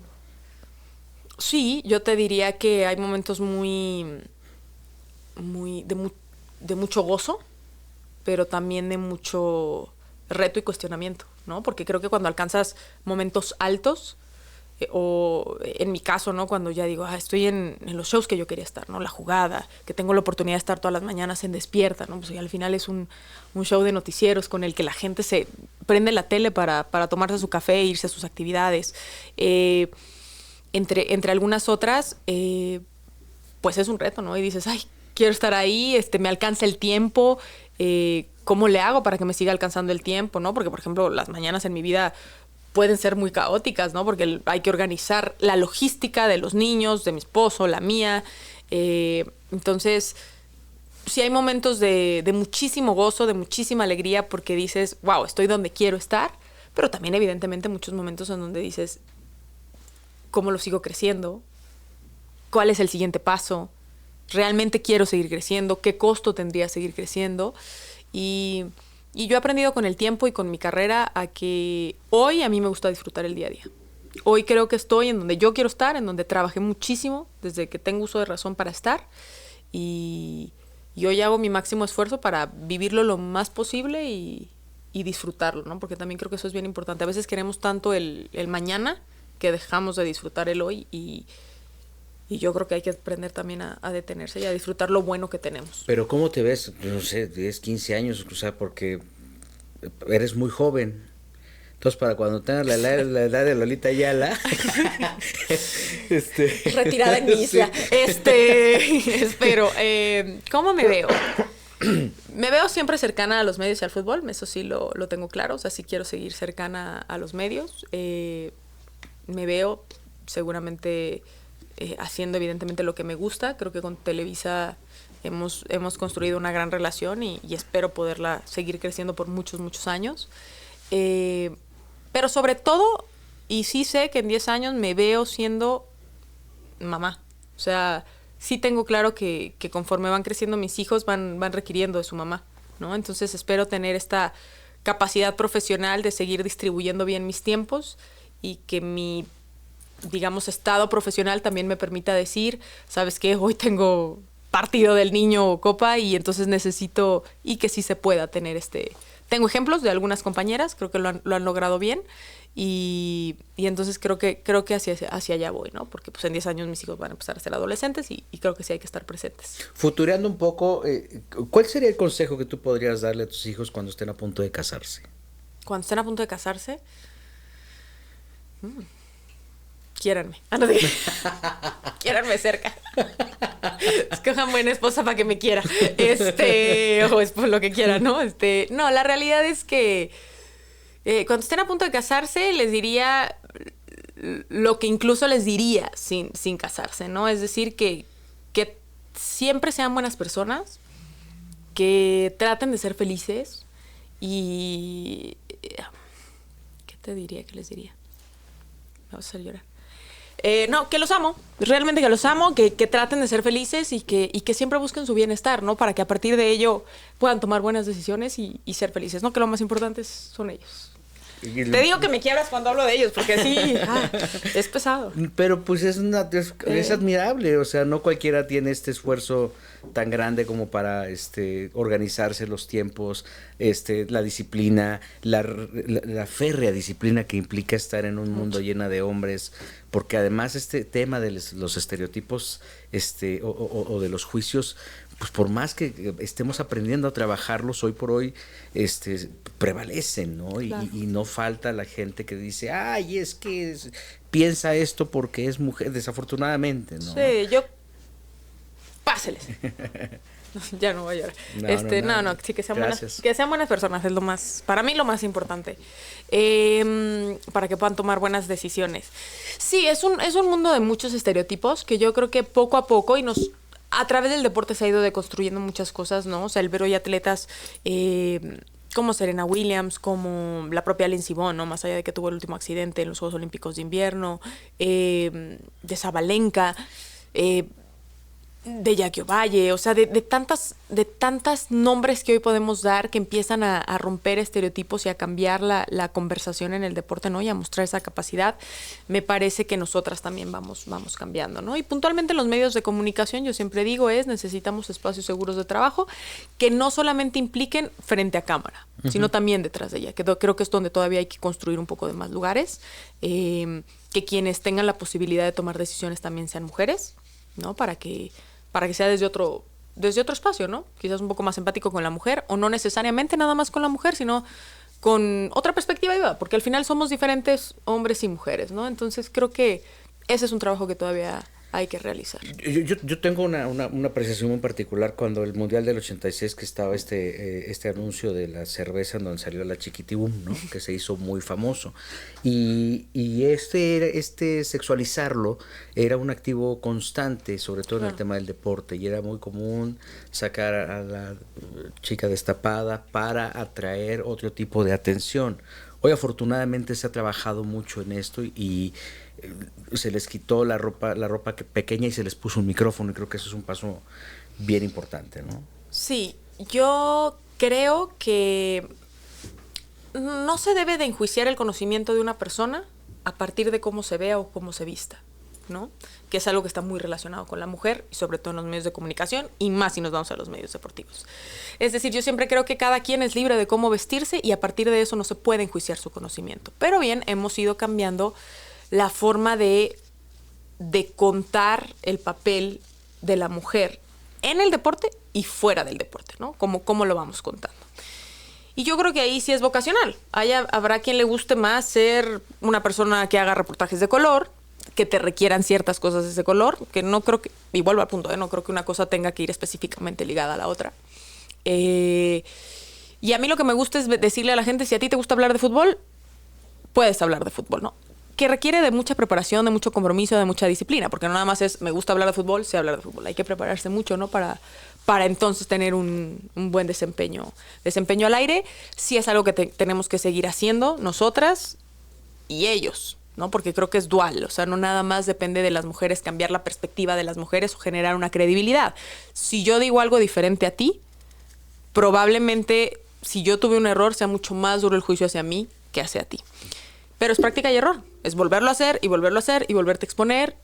[SPEAKER 1] Sí, yo te diría que hay momentos de mucho gozo, pero también de mucho reto y cuestionamiento, ¿no? Porque creo que cuando alcanzas momentos altos, o en mi caso, ¿no? Cuando ya digo, estoy en los shows que yo quería estar, ¿no? La jugada, que tengo la oportunidad de estar todas las mañanas en Despierta, ¿no? Pues al final es un show de noticieros con el que la gente se prende la tele para tomarse su café e irse a sus actividades. Entre algunas otras, pues es un reto, ¿no? Y dices, quiero estar ahí, me alcanza el tiempo, ¿cómo le hago para que me siga alcanzando el tiempo, ¿no? Porque, por ejemplo, las mañanas en mi vida pueden ser muy caóticas, ¿no? Porque hay que organizar la logística de los niños, de mi esposo, la mía. Entonces, sí hay momentos de muchísimo gozo, de muchísima alegría, porque dices, wow, estoy donde quiero estar, pero también evidentemente muchos momentos en donde dices, ¿cómo lo sigo creciendo? ¿Cuál es el siguiente paso? ¿Realmente quiero seguir creciendo? ¿Qué costo tendría seguir creciendo? Y yo he aprendido con el tiempo y con mi carrera a que hoy a mí me gusta disfrutar el día a día. Hoy creo que estoy en donde yo quiero estar, en donde trabajé muchísimo desde que tengo uso de razón para estar, y hoy hago mi máximo esfuerzo para vivirlo lo más posible y disfrutarlo, ¿no? Porque también creo que eso es bien importante. A veces queremos tanto el mañana que dejamos de disfrutar el hoy, y yo creo que hay que aprender también a detenerse y a disfrutar lo bueno que tenemos.
[SPEAKER 2] Pero ¿cómo te ves? No sé, 10, 15 años, o sea, porque eres muy joven. Entonces, para cuando tengas la edad de Lolita Ayala...
[SPEAKER 1] Retirada en mi isla. Espero. ¿Cómo me veo? Me veo siempre cercana a los medios y al fútbol, eso sí lo tengo claro. O sea, sí quiero seguir cercana a los medios. Me veo seguramente... haciendo evidentemente lo que me gusta. Creo que con Televisa hemos construido una gran relación y espero poderla seguir creciendo por muchos, muchos años. Pero sobre todo, y sí sé que en 10 años me veo siendo mamá. O sea, sí tengo claro que conforme van creciendo mis hijos van requiriendo de su mamá, ¿no? Entonces espero tener esta capacidad profesional de seguir distribuyendo bien mis tiempos y que mi, digamos, estado profesional también me permita decir, ¿sabes qué? Hoy tengo partido del niño o copa y entonces necesito, y que sí se pueda tener Tengo ejemplos de algunas compañeras, creo que lo han logrado bien y entonces creo que hacia allá voy, ¿no? Porque pues en 10 años mis hijos van a empezar a ser adolescentes y creo que sí hay que estar presentes.
[SPEAKER 2] Futureando un poco, ¿cuál sería el consejo que tú podrías darle a tus hijos cuando estén a punto de casarse?
[SPEAKER 1] Cuando estén a punto de casarse, quiéranme. No digo. Quiéranme cerca. Escojan buena esposa para que me quiera. O es por lo que quieran, ¿no? No, la realidad es que cuando estén a punto de casarse, les diría lo que incluso les diría sin casarse, ¿no? Es decir, que siempre sean buenas personas, que traten de ser felices y... ¿Qué te diría? ¿Qué les diría? Me vas a hacer llorar. No, que los amo, realmente que los amo, que traten de ser felices y que siempre busquen su bienestar, ¿no? Para que a partir de ello puedan tomar buenas decisiones y ser felices, ¿no? Que lo más importante son ellos. Te digo que me quiebras cuando hablo de ellos, porque así es pesado.
[SPEAKER 2] Pero pues es admirable, o sea, no cualquiera tiene este esfuerzo tan grande como para organizarse los tiempos, la disciplina, la férrea disciplina que implica estar en un mundo lleno de hombres, porque además este tema de los estereotipos o de los juicios, pues por más que estemos aprendiendo a trabajarlos hoy por hoy, prevalecen, ¿no? Claro. Y no falta la gente que dice, ay, es que piensa esto porque es mujer, desafortunadamente, ¿no?
[SPEAKER 1] Sí, páseles. Ya no voy a llorar. No, sí, que sean buenas personas, es para mí lo más importante. Para que puedan tomar buenas decisiones. Sí, es un mundo de muchos estereotipos que yo creo que poco a poco a través del deporte se ha ido deconstruyendo muchas cosas, ¿no? O sea, el ver hoy atletas como Serena Williams, como la propia Lindsey Vonn, ¿no? Más allá de que tuvo el último accidente en los Juegos Olímpicos de Invierno, de Sabalenka, de Jackie Ovalle, o sea, de tantas nombres que hoy podemos dar que empiezan a romper estereotipos y a cambiar la conversación en el deporte, ¿no? Y a mostrar esa capacidad. Me parece que nosotras también vamos cambiando, ¿no? Y puntualmente en los medios de comunicación, yo siempre digo, necesitamos espacios seguros de trabajo que no solamente impliquen frente a cámara, sino también detrás de ella, que creo que es donde todavía hay que construir un poco de más lugares, que quienes tengan la posibilidad de tomar decisiones también sean mujeres, ¿no? Para que sea desde otro espacio, ¿no? Quizás un poco más empático con la mujer, o no necesariamente nada más con la mujer, sino con otra perspectiva viva, porque al final somos diferentes hombres y mujeres, ¿no? Entonces creo que ese es un trabajo que todavía hay que realizar.
[SPEAKER 2] Yo tengo una apreciación muy particular cuando el Mundial del 86, que estaba este anuncio de la cerveza en donde salió la Chiquitibum, ¿no? Que se hizo muy famoso. Y sexualizarlo era un activo constante, sobre todo en el tema del deporte, y era muy común sacar a la chica destapada para atraer otro tipo de atención. Hoy afortunadamente se ha trabajado mucho en esto y se les quitó la ropa pequeña y se les puso un micrófono, y creo que eso es un paso bien importante, ¿no?
[SPEAKER 1] Sí, yo creo que no se debe de enjuiciar el conocimiento de una persona a partir de cómo se vea o cómo se vista, ¿no? Que es algo que está muy relacionado con la mujer y sobre todo en los medios de comunicación y más si nos vamos a los medios deportivos. Es decir, yo siempre creo que cada quien es libre de cómo vestirse y a partir de eso no se puede enjuiciar su conocimiento. Pero bien, hemos ido cambiando la forma de contar el papel de la mujer en el deporte y fuera del deporte, ¿no? Cómo lo vamos contando. Y yo creo que ahí sí es vocacional. Habrá quien le guste más ser una persona que haga reportajes de color, que te requieran ciertas cosas de ese color, que no creo que, y vuelvo al punto, no creo que una cosa tenga que ir específicamente ligada a la otra. Y a mí lo que me gusta es decirle a la gente, si a ti te gusta hablar de fútbol, puedes hablar de fútbol, ¿no? Que requiere de mucha preparación, de mucho compromiso, de mucha disciplina, porque no nada más es, me gusta hablar de fútbol, sé hablar de fútbol. Hay que prepararse mucho, ¿no? Para entonces tener un buen desempeño al aire. Sí es algo que tenemos que seguir haciendo nosotras, y ellos, ¿no? Porque creo que es dual, o sea, no nada más depende de las mujeres cambiar la perspectiva de las mujeres o generar una credibilidad. Si yo digo algo diferente a ti, probablemente si yo tuve un error sea mucho más duro el juicio hacia mí que hacia ti. Pero es práctica y error, es volverlo a hacer y volverlo a hacer y volverte a exponer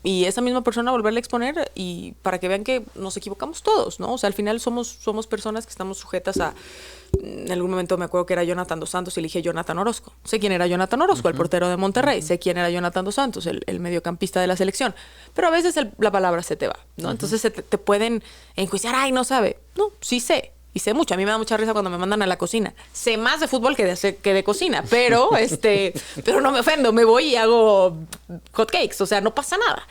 [SPEAKER 1] y esa misma persona volverle a exponer y para que vean que nos equivocamos todos, ¿no? O sea, al final somos personas que estamos sujetas a... En algún momento me acuerdo que era Jonathan Dos Santos y elige Jonathan Orozco. Sé quién era Jonathan Orozco, el portero de Monterrey. Sé quién era Jonathan Dos Santos, el mediocampista de la selección. Pero a veces la palabra se te va, ¿no? Entonces te pueden enjuiciar, ay, no sabe. No, sí sé. Y sé mucho. A mí me da mucha risa cuando me mandan a la cocina. Sé más de fútbol que de cocina, pero pero no me ofendo. Me voy y hago hot cakes. O sea, no pasa nada.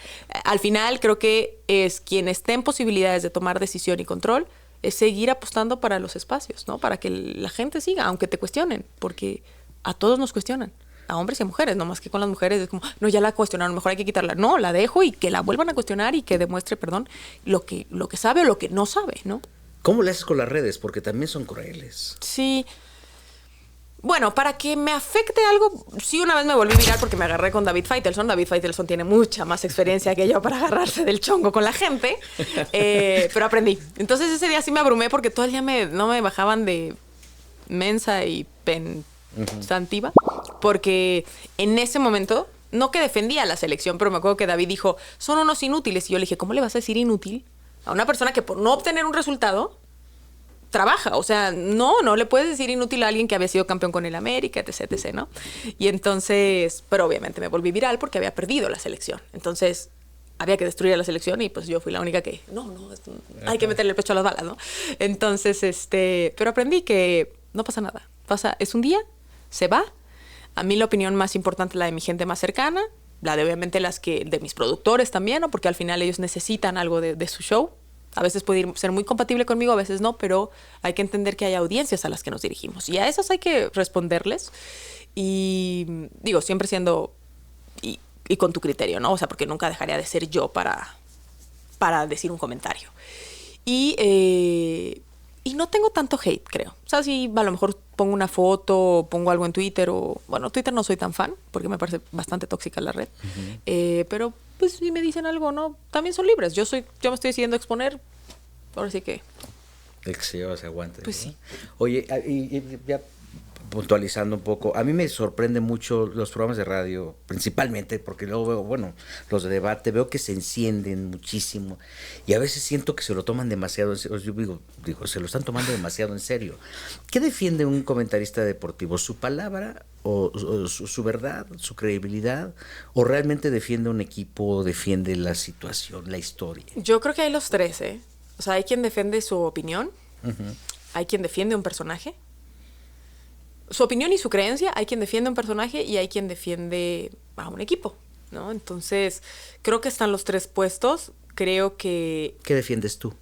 [SPEAKER 1] Al final creo que es quien esté en posibilidades de tomar decisión y control es seguir apostando para los espacios, ¿no? Para que la gente siga, aunque te cuestionen, porque a todos nos cuestionan, a hombres y a mujeres, no más que con las mujeres es como, no, ya la cuestionaron, mejor hay que quitarla. No, la dejo y que la vuelvan a cuestionar y que demuestre, perdón, lo que sabe o lo que no sabe, ¿no?
[SPEAKER 2] ¿Cómo le haces con las redes? Porque también son crueles.
[SPEAKER 1] Sí. Bueno, para que me afecte algo, sí una vez me volví viral porque me agarré con David Faitelson. David Faitelson tiene mucha más experiencia que yo para agarrarse del chongo con la gente, pero aprendí. Entonces ese día sí me abrumé porque todo el día no me bajaban de mensa y pensativa, porque en ese momento, no que defendía a la selección, pero me acuerdo que David dijo, son unos inútiles. Y yo le dije, ¿cómo le vas a decir inútil a una persona que por no obtener un resultado trabaja? O sea, no le puedes decir inútil a alguien que había sido campeón con el América, etc., ¿no? Y entonces, pero obviamente me volví viral porque había perdido la selección. Entonces, había que destruir a la selección y pues yo fui la única que, no, hay que meterle el pecho a las balas, ¿no? Entonces, pero aprendí que no pasa nada. Es un día, se va. A mí la opinión más importante es la de mi gente más cercana, la de obviamente de mis productores también, ¿no? Porque al final ellos necesitan algo de su show. A veces puede ser muy compatible conmigo, a veces no, pero hay que entender que hay audiencias a las que nos dirigimos. Y a esas hay que responderles. Y digo, siempre siendo y con tu criterio, ¿no? O sea, porque nunca dejaría de ser yo para decir un comentario. Y no tengo tanto hate, creo. O sea, si a lo mejor pongo una foto, pongo algo en Twitter o... Bueno, Twitter no soy tan fan porque me parece bastante tóxica la red. Pero pues si me dicen algo, ¿no? También son libres. Yo me estoy decidiendo exponer. Ahora sí que...
[SPEAKER 2] El que se lleva se aguanta.
[SPEAKER 1] Pues
[SPEAKER 2] ¿no?
[SPEAKER 1] sí.
[SPEAKER 2] Oye, y ya puntualizando un poco, a mí me sorprende mucho los programas de radio, principalmente porque luego veo, bueno, los de debate, veo que se encienden muchísimo y a veces siento que se lo toman demasiado en serio. Yo digo, se lo están tomando demasiado en serio. ¿Qué defiende un comentarista deportivo? ¿Su palabra o su verdad, su credibilidad? ¿O realmente defiende un equipo, defiende la situación, la historia?
[SPEAKER 1] Yo creo que hay los tres, ¿eh? O sea, hay quien defiende su opinión, hay quien defiende un personaje, su opinión y su creencia, hay quien defiende un personaje y hay quien defiende a un equipo, ¿no? Entonces, creo que están los tres puestos. Creo que...
[SPEAKER 2] ¿Qué defiendes tú?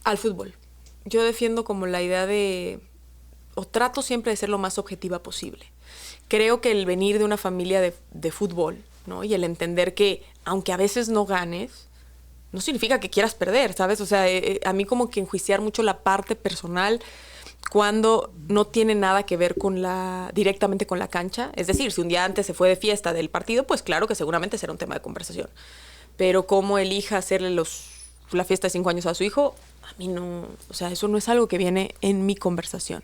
[SPEAKER 1] Al fútbol. Yo defiendo como la idea o trato siempre de ser lo más objetiva posible. Creo que el venir de una familia de fútbol, ¿no? Y el entender que, aunque a veces no ganes, no significa que quieras perder, ¿sabes? O sea, a mí como que enjuiciar mucho la parte personal cuando no tiene nada que ver directamente con la cancha. Es decir, si un día antes se fue de fiesta del partido, pues claro que seguramente será un tema de conversación. Pero cómo elija hacerle la fiesta de 5 años a su hijo, a mí no, o sea, eso no es algo que viene en mi conversación.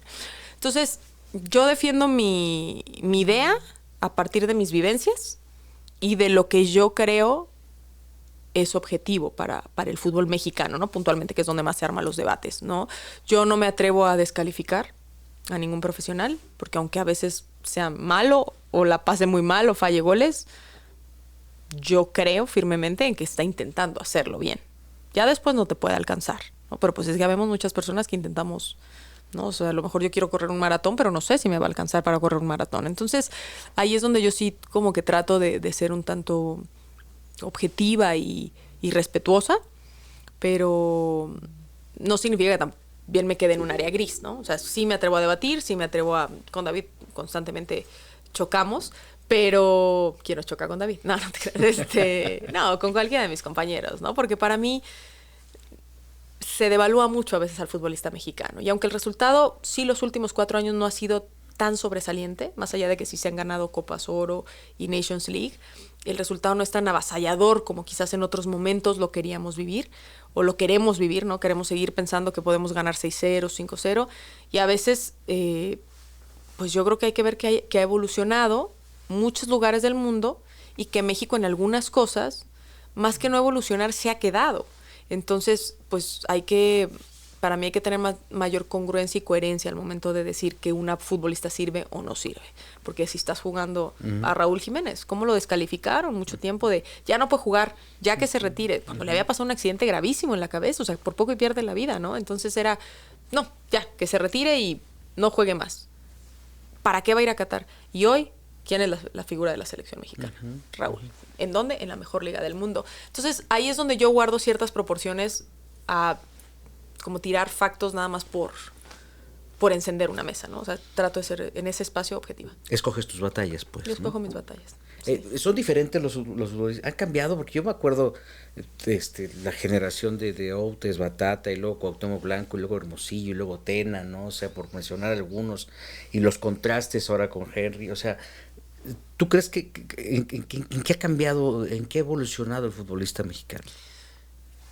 [SPEAKER 1] Entonces, yo defiendo mi idea a partir de mis vivencias y de lo que yo creo es objetivo para el fútbol mexicano, ¿no? Puntualmente, que es donde más se arman los debates, ¿no? Yo no me atrevo a descalificar a ningún profesional, porque aunque a veces sea malo o la pase muy mal o falle goles, yo creo firmemente en que está intentando hacerlo bien. Ya después no te puede alcanzar, ¿no? Pero pues es que vemos muchas personas que intentamos, ¿no? O sea, a lo mejor yo quiero correr un maratón, pero no sé si me va a alcanzar para correr un maratón. Entonces, ahí es donde yo sí como que trato de ser un tanto objetiva y respetuosa, pero no significa que también me quede en un área gris, ¿no? O sea, sí me atrevo a debatir, sí me atrevo con David constantemente chocamos, pero ¿quién nos choca con David? No te creas. No, con cualquiera de mis compañeros, ¿no? Porque para mí se devalúa mucho a veces al futbolista mexicano. Y aunque el resultado, sí, los últimos 4 años no ha sido tan sobresaliente, más allá de que sí se han ganado Copas Oro y Nations League. El resultado no es tan avasallador como quizás en otros momentos lo queríamos vivir o lo queremos vivir, ¿no? Queremos seguir pensando que podemos ganar 6-0, 5-0 y a veces, pues yo creo que hay que ver que ha evolucionado muchos lugares del mundo y que México en algunas cosas, más que no evolucionar, se ha quedado. Entonces, pues para mí hay que tener mayor congruencia y coherencia al momento de decir que una futbolista sirve o no sirve. Porque si estás jugando a Raúl Jiménez, ¿cómo lo descalificaron mucho tiempo de ya no puede jugar, ya que se retire? Cuando le había pasado un accidente gravísimo en la cabeza, o sea, por poco y pierde la vida, ¿no? Entonces era, no, ya, que se retire y no juegue más. ¿Para qué va a ir a Qatar? Y hoy, ¿quién es la figura de la selección mexicana? Raúl. ¿En dónde? En la mejor liga del mundo. Entonces, ahí es donde yo guardo ciertas proporciones a como tirar factos nada más por encender una mesa, ¿no? O sea, trato de ser en ese espacio objetiva.
[SPEAKER 2] Escoges tus batallas, pues.
[SPEAKER 1] Yo escojo mis batallas. Sí.
[SPEAKER 2] ¿Son diferentes los futbolistas? ¿Han cambiado? Porque yo me acuerdo la generación de Outes, Batata, y luego Cuauhtémoc Blanco, y luego Hermosillo, y luego Tena, ¿no? O sea, por mencionar algunos. Y los contrastes ahora con Henry. O sea, ¿tú crees en qué ha cambiado, en qué ha evolucionado el futbolista mexicano?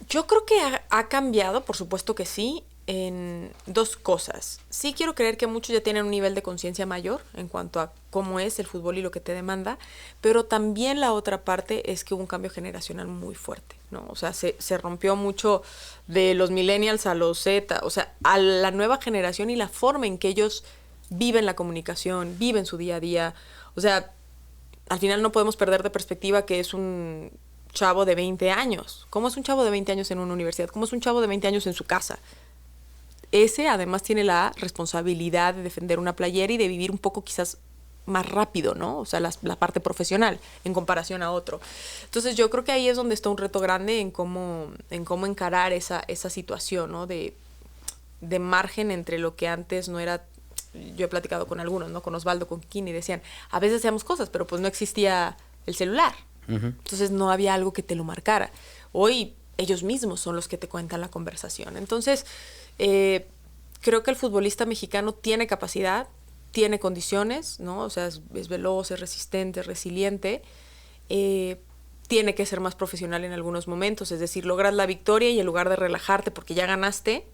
[SPEAKER 1] Yo creo que ha cambiado, por supuesto que sí, en dos cosas. Sí quiero creer que muchos ya tienen un nivel de conciencia mayor en cuanto a cómo es el fútbol y lo que te demanda, pero también la otra parte es que hubo un cambio generacional muy fuerte, ¿no? O sea, se rompió mucho de los millennials a los Z, o sea, a la nueva generación y la forma en que ellos viven la comunicación, viven su día a día. O sea, al final no podemos perder de perspectiva que es un chavo de 20 años. ¿Cómo es un chavo de 20 años en una universidad? ¿Cómo es un chavo de 20 años en su casa? Ese además tiene la responsabilidad de defender una playera y de vivir un poco quizás más rápido, ¿no? O sea, la parte profesional en comparación a otro. Entonces yo creo que ahí es donde está un reto grande en cómo encarar esa situación, ¿no? De margen entre lo que antes no era. Yo he platicado con algunos, ¿no? Con Osvaldo, con Kini, decían, a veces hacíamos cosas, pero pues no existía el celular. Entonces no había algo que te lo marcara. Hoy ellos mismos son los que te cuentan la conversación. Entonces creo que el futbolista mexicano tiene capacidad, tiene condiciones, ¿no? O sea, es veloz, es resistente, es resiliente. Tiene que ser más profesional en algunos momentos. Es decir, logras la victoria y en lugar de relajarte porque ya ganaste,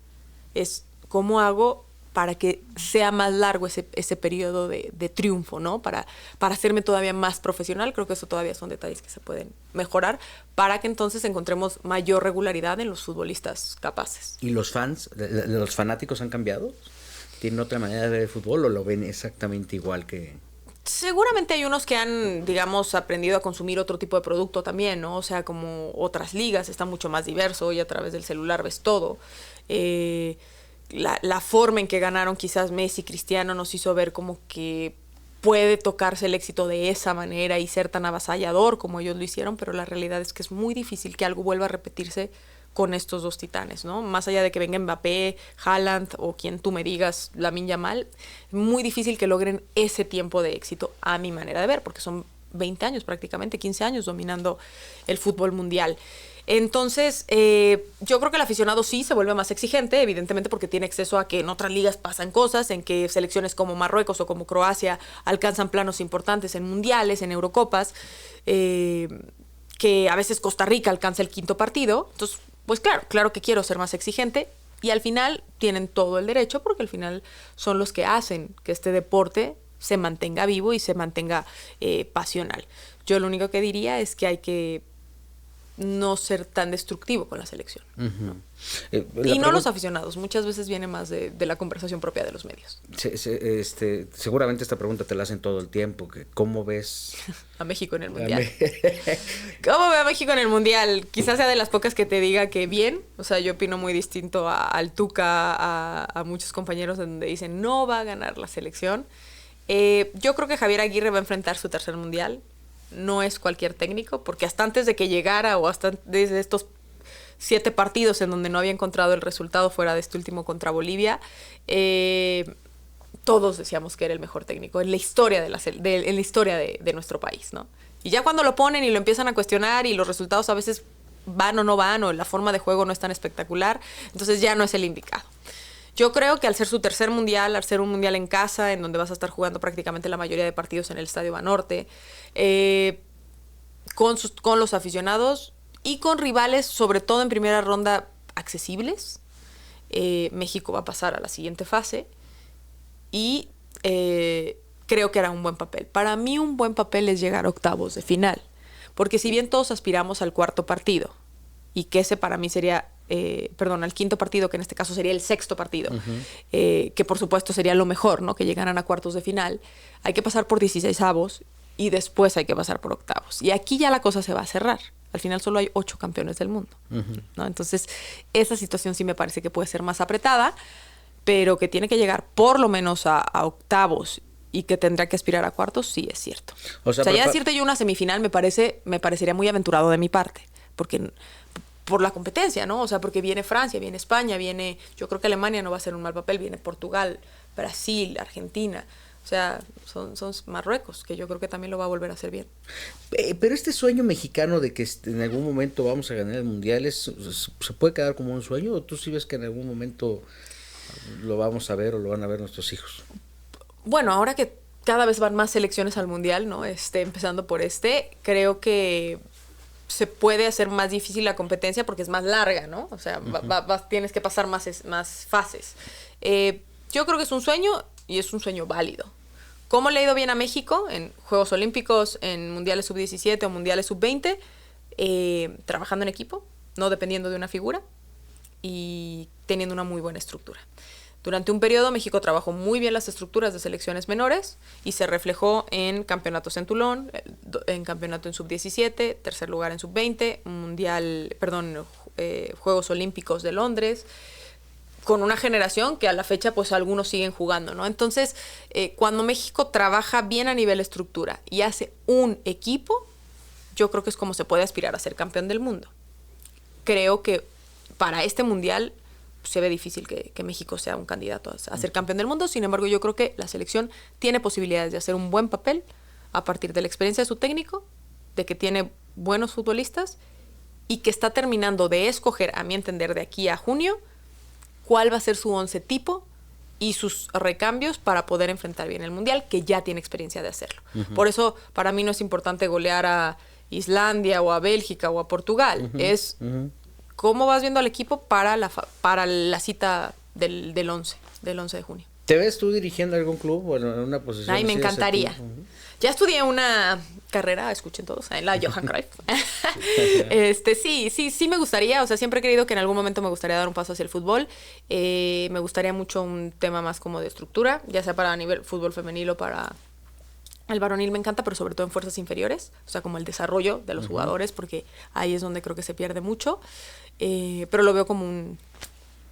[SPEAKER 1] es ¿cómo hago para que sea más largo ese periodo de triunfo, ¿no? Para hacerme todavía más profesional. Creo que eso todavía son detalles que se pueden mejorar para que entonces encontremos mayor regularidad en los futbolistas capaces.
[SPEAKER 2] ¿Y los fans, los fanáticos han cambiado? ¿Tienen otra manera de ver el fútbol o lo ven exactamente igual que...?
[SPEAKER 1] Seguramente hay unos que han, digamos, aprendido a consumir otro tipo de producto también, ¿no? O sea, como otras ligas, está mucho más diverso y a través del celular ves todo. La forma en que ganaron quizás Messi, Cristiano, nos hizo ver como que puede tocarse el éxito de esa manera y ser tan avasallador como ellos lo hicieron, pero la realidad es que es muy difícil que algo vuelva a repetirse con estos dos titanes, ¿no? Más allá de que venga Mbappé, Haaland o quien tú me digas, Lamine Yamal, es muy difícil que logren ese tiempo de éxito a mi manera de ver, porque son 20 años prácticamente, 15 años dominando el fútbol mundial. Entonces, yo creo que el aficionado sí se vuelve más exigente, evidentemente porque tiene acceso a que en otras ligas pasan cosas, en que selecciones como Marruecos o como Croacia alcanzan planos importantes en mundiales, en Eurocopas, que a veces Costa Rica alcanza el quinto partido. Entonces, pues claro que quiero ser más exigente y al final tienen todo el derecho porque al final son los que hacen que este deporte se mantenga vivo y se mantenga pasional. Yo lo único que diría es que hay que no ser tan destructivo con la selección. ¿No? Y no los aficionados, muchas veces viene más de la conversación propia de los medios.
[SPEAKER 2] Seguramente esta pregunta te la hacen todo el tiempo, que ¿cómo ves
[SPEAKER 1] a México en el Mundial? ¿Cómo ve a México en el Mundial? Quizás sea de las pocas que te diga que bien, o sea, yo opino muy distinto al Tuca, a muchos compañeros donde dicen no va a ganar la selección. Yo creo que Javier Aguirre va a enfrentar su tercer Mundial. No es cualquier técnico, porque hasta antes de que llegara o hasta desde estos 7 partidos en donde no había encontrado el resultado fuera de este último contra Bolivia, todos decíamos que era el mejor técnico en la historia de nuestro país, ¿no? Y ya cuando lo ponen y lo empiezan a cuestionar y los resultados a veces van o no van o la forma de juego no es tan espectacular, entonces ya no es el indicado. Yo creo que al ser su tercer mundial, al ser un mundial en casa, en donde vas a estar jugando prácticamente la mayoría de partidos en el Estadio Banorte, con los aficionados y con rivales, sobre todo en primera ronda, accesibles, México va a pasar a la siguiente fase y creo que era un buen papel. Para mí un buen papel es llegar a octavos de final, porque si bien todos aspiramos al cuarto partido, y que ese para mí sería, al quinto partido, que en este caso sería el sexto partido, que por supuesto sería lo mejor, ¿no? Que llegaran a cuartos de final, hay que pasar por 16avos y después hay que pasar por octavos. Y aquí ya la cosa se va a cerrar. Al final solo hay 8 campeones del mundo, ¿no? Entonces, esa situación sí me parece que puede ser más apretada, pero que tiene que llegar por lo menos a octavos y que tendrá que aspirar a cuartos, sí es cierto. O sea ya decirte yo una semifinal me parecería muy aventurado de mi parte, porque por la competencia, ¿no? O sea, porque viene Francia, viene España, yo creo que Alemania no va a hacer un mal papel, viene Portugal, Brasil, Argentina. O sea, son Marruecos, que yo creo que también lo va a volver a hacer bien.
[SPEAKER 2] Pero este sueño mexicano de que en algún momento vamos a ganar el mundial, ¿se puede quedar como un sueño? ¿O tú sí ves que en algún momento lo vamos a ver o lo van a ver nuestros hijos?
[SPEAKER 1] Bueno, ahora que cada vez van más selecciones al mundial, ¿no? Empezando por creo que se puede hacer más difícil la competencia porque es más larga, ¿no? O sea, tienes que pasar más fases. Yo creo que es un sueño y es un sueño válido. ¿Cómo le ha ido bien a México en Juegos Olímpicos, en Mundiales Sub-17 o Mundiales Sub-20? Trabajando en equipo, no dependiendo de una figura y teniendo una muy buena estructura. Durante un periodo México trabajó muy bien las estructuras de selecciones menores y se reflejó en campeonatos en Toulon, en campeonato en Sub-17, tercer lugar en Sub-20, Juegos Olímpicos de Londres, con una generación que a la fecha pues algunos siguen jugando, ¿no? Entonces, cuando México trabaja bien a nivel estructura y hace un equipo, yo creo que es como se puede aspirar a ser campeón del mundo. Creo que para este mundial se ve difícil que México sea un candidato a ser campeón del mundo. Sin embargo, yo creo que la selección tiene posibilidades de hacer un buen papel a partir de la experiencia de su técnico, de que tiene buenos futbolistas y que está terminando de escoger, a mi entender, de aquí a junio, cuál va a ser su 11 tipo y sus recambios para poder enfrentar bien el mundial, que ya tiene experiencia de hacerlo. Por eso, para mí no es importante golear a Islandia o a Bélgica o a Portugal. Es cómo vas viendo al equipo para la cita del 11 de junio.
[SPEAKER 2] ¿Te ves tú dirigiendo algún club o en una posición?
[SPEAKER 1] Ay, me encantaría. Ya estudié una carrera, escuchen todos, en la Johan Cruyff. Sí me gustaría, o sea, siempre he creído que en algún momento me gustaría dar un paso hacia el fútbol. Me gustaría mucho un tema más como de estructura, ya sea para nivel fútbol femenil o para el varonil, me encanta, pero sobre todo en fuerzas inferiores, o sea, como el desarrollo de los jugadores, porque ahí es donde creo que se pierde mucho. Pero lo veo como un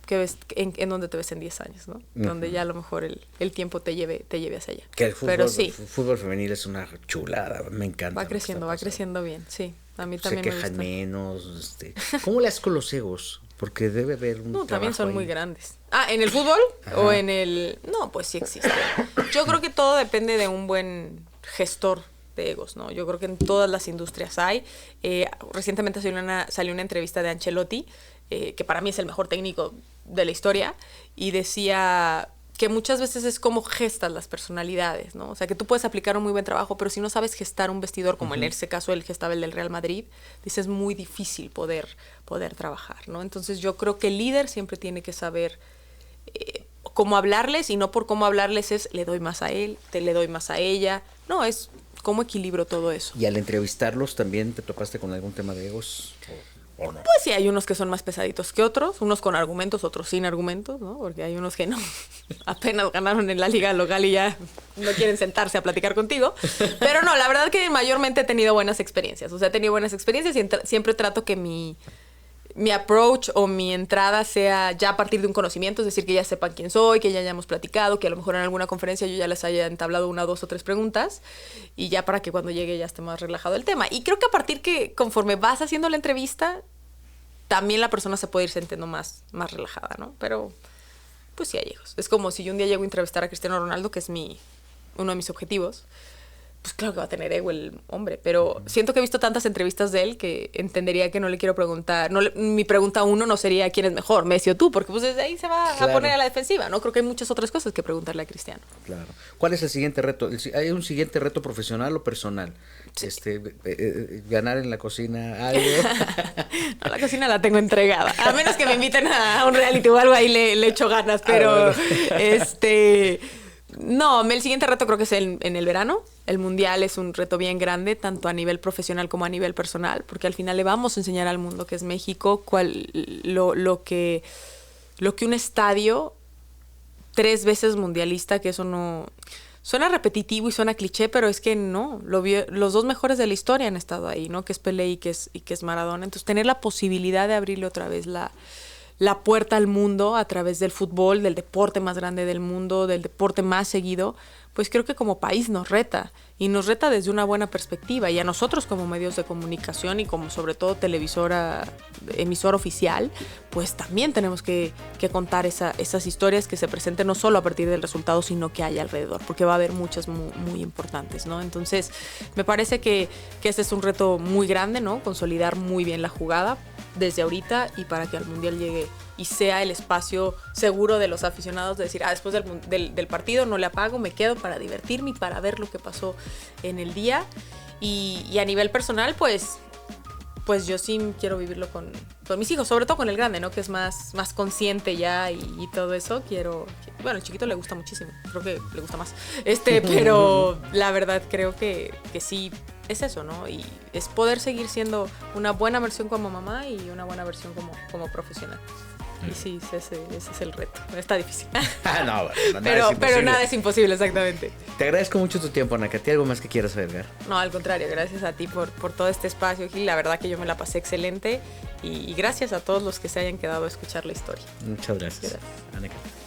[SPEAKER 1] que ves en donde te ves en 10 años, ¿no? Donde ya a lo mejor el tiempo te lleve hacia allá.
[SPEAKER 2] Que el fútbol,
[SPEAKER 1] pero sí,
[SPEAKER 2] fútbol femenil es una chulada, me encanta.
[SPEAKER 1] Va creciendo bien, sí. A mí también
[SPEAKER 2] se quejan menos. ¿Cómo le haces con los egos? Porque debe haber un
[SPEAKER 1] No, también son
[SPEAKER 2] ahí.
[SPEAKER 1] muy grandes. ¿En el fútbol? Ajá. ¿O en el...? No, pues sí existe. Yo creo que todo depende de un buen gestor de egos, ¿no? Yo creo que en todas las industrias hay. Recientemente salió una entrevista de Ancelotti, que para mí es el mejor técnico de la historia, y decía que muchas veces es como gestas las personalidades, ¿no? O sea, que tú puedes aplicar un muy buen trabajo, pero si no sabes gestar un vestidor, como en ese caso él gestaba el del Real Madrid, dice, es muy difícil poder trabajar, ¿no? Entonces yo creo que el líder siempre tiene que saber cómo hablarles, y no por cómo hablarles es le doy más a él, le doy más a ella, no, es cómo equilibro todo eso.
[SPEAKER 2] ¿Y al entrevistarlos también te topaste con algún tema de egos? ¿O no?
[SPEAKER 1] Pues sí, hay unos que son más pesaditos que otros, unos con argumentos, otros sin argumentos, ¿no? Porque hay unos que no, apenas ganaron en la liga local y ya no quieren sentarse a platicar contigo. Pero no, la verdad que mayormente he tenido buenas experiencias. O sea, he tenido buenas experiencias y siempre trato que mi approach o mi entrada sea ya a partir de un conocimiento, es decir, que ya sepan quién soy, que ya hayamos platicado, que a lo mejor en alguna conferencia yo ya les haya entablado 1, 2 o 3 preguntas, y ya para que cuando llegue ya esté más relajado el tema. Y creo que a partir que conforme vas haciendo la entrevista, también la persona se puede ir sintiendo más relajada, ¿no? Pero pues sí hay egos. Es como si yo un día llego a entrevistar a Cristiano Ronaldo, que es uno de mis objetivos, pues claro que va a tener ego el hombre, pero siento que he visto tantas entrevistas de él que entendería que no le quiero preguntar, mi pregunta uno no sería quién es mejor, Messi o tú, porque pues desde ahí se va a poner a la defensiva, ¿no? Creo que hay muchas otras cosas que preguntarle a Cristiano.
[SPEAKER 2] Claro. ¿Cuál es el siguiente reto? ¿Hay un siguiente reto profesional o personal?
[SPEAKER 1] Sí.
[SPEAKER 2] Ganar en la cocina algo.
[SPEAKER 1] No, la cocina la tengo entregada, a menos que me inviten a un reality o algo, ahí le echo ganas, pero no, el siguiente reto creo que es en el verano. El mundial es un reto bien grande, tanto a nivel profesional como a nivel personal, porque al final le vamos a enseñar al mundo que es México, lo que un estadio 3 veces mundialista, que eso no... Suena repetitivo y suena cliché, pero es que no. Los 2 mejores de la historia han estado ahí, ¿no? Que es Pelé y que es Maradona. Entonces, tener la posibilidad de abrirle otra vez la puerta al mundo a través del fútbol, del deporte más grande del mundo, del deporte más seguido, pues creo que como país nos reta, y nos reta desde una buena perspectiva, y a nosotros como medios de comunicación y como sobre todo emisora oficial, pues también tenemos que contar esas historias que se presenten no solo a partir del resultado, sino que hay alrededor, porque va a haber muchas muy, muy importantes, ¿no? Entonces, me parece que este es un reto muy grande, ¿no? Consolidar muy bien la jugada desde ahorita y para que al Mundial llegue y sea el espacio seguro de los aficionados de decir, después del partido no le apago, me quedo para divertirme y para ver lo que pasó en el día. Y a nivel personal, pues yo sí quiero vivirlo con mis hijos, sobre todo con el grande, ¿no? Que es más consciente ya y todo eso. Bueno, el chiquito le gusta muchísimo, creo que le gusta más. Pero la verdad creo que sí es eso, ¿no? Y es poder seguir siendo una buena versión como mamá y una buena versión como profesional. Y sí, ese es el reto. Está difícil. Pero nada es imposible, exactamente.
[SPEAKER 2] Te agradezco mucho tu tiempo, Ana Katy. ¿Algo más que quieras agregar?
[SPEAKER 1] No, al contrario, gracias a ti por todo este espacio, Gil. La verdad que yo me la pasé excelente. Y gracias a todos los que se hayan quedado a escuchar la historia.
[SPEAKER 2] Muchas gracias. Ana Katy.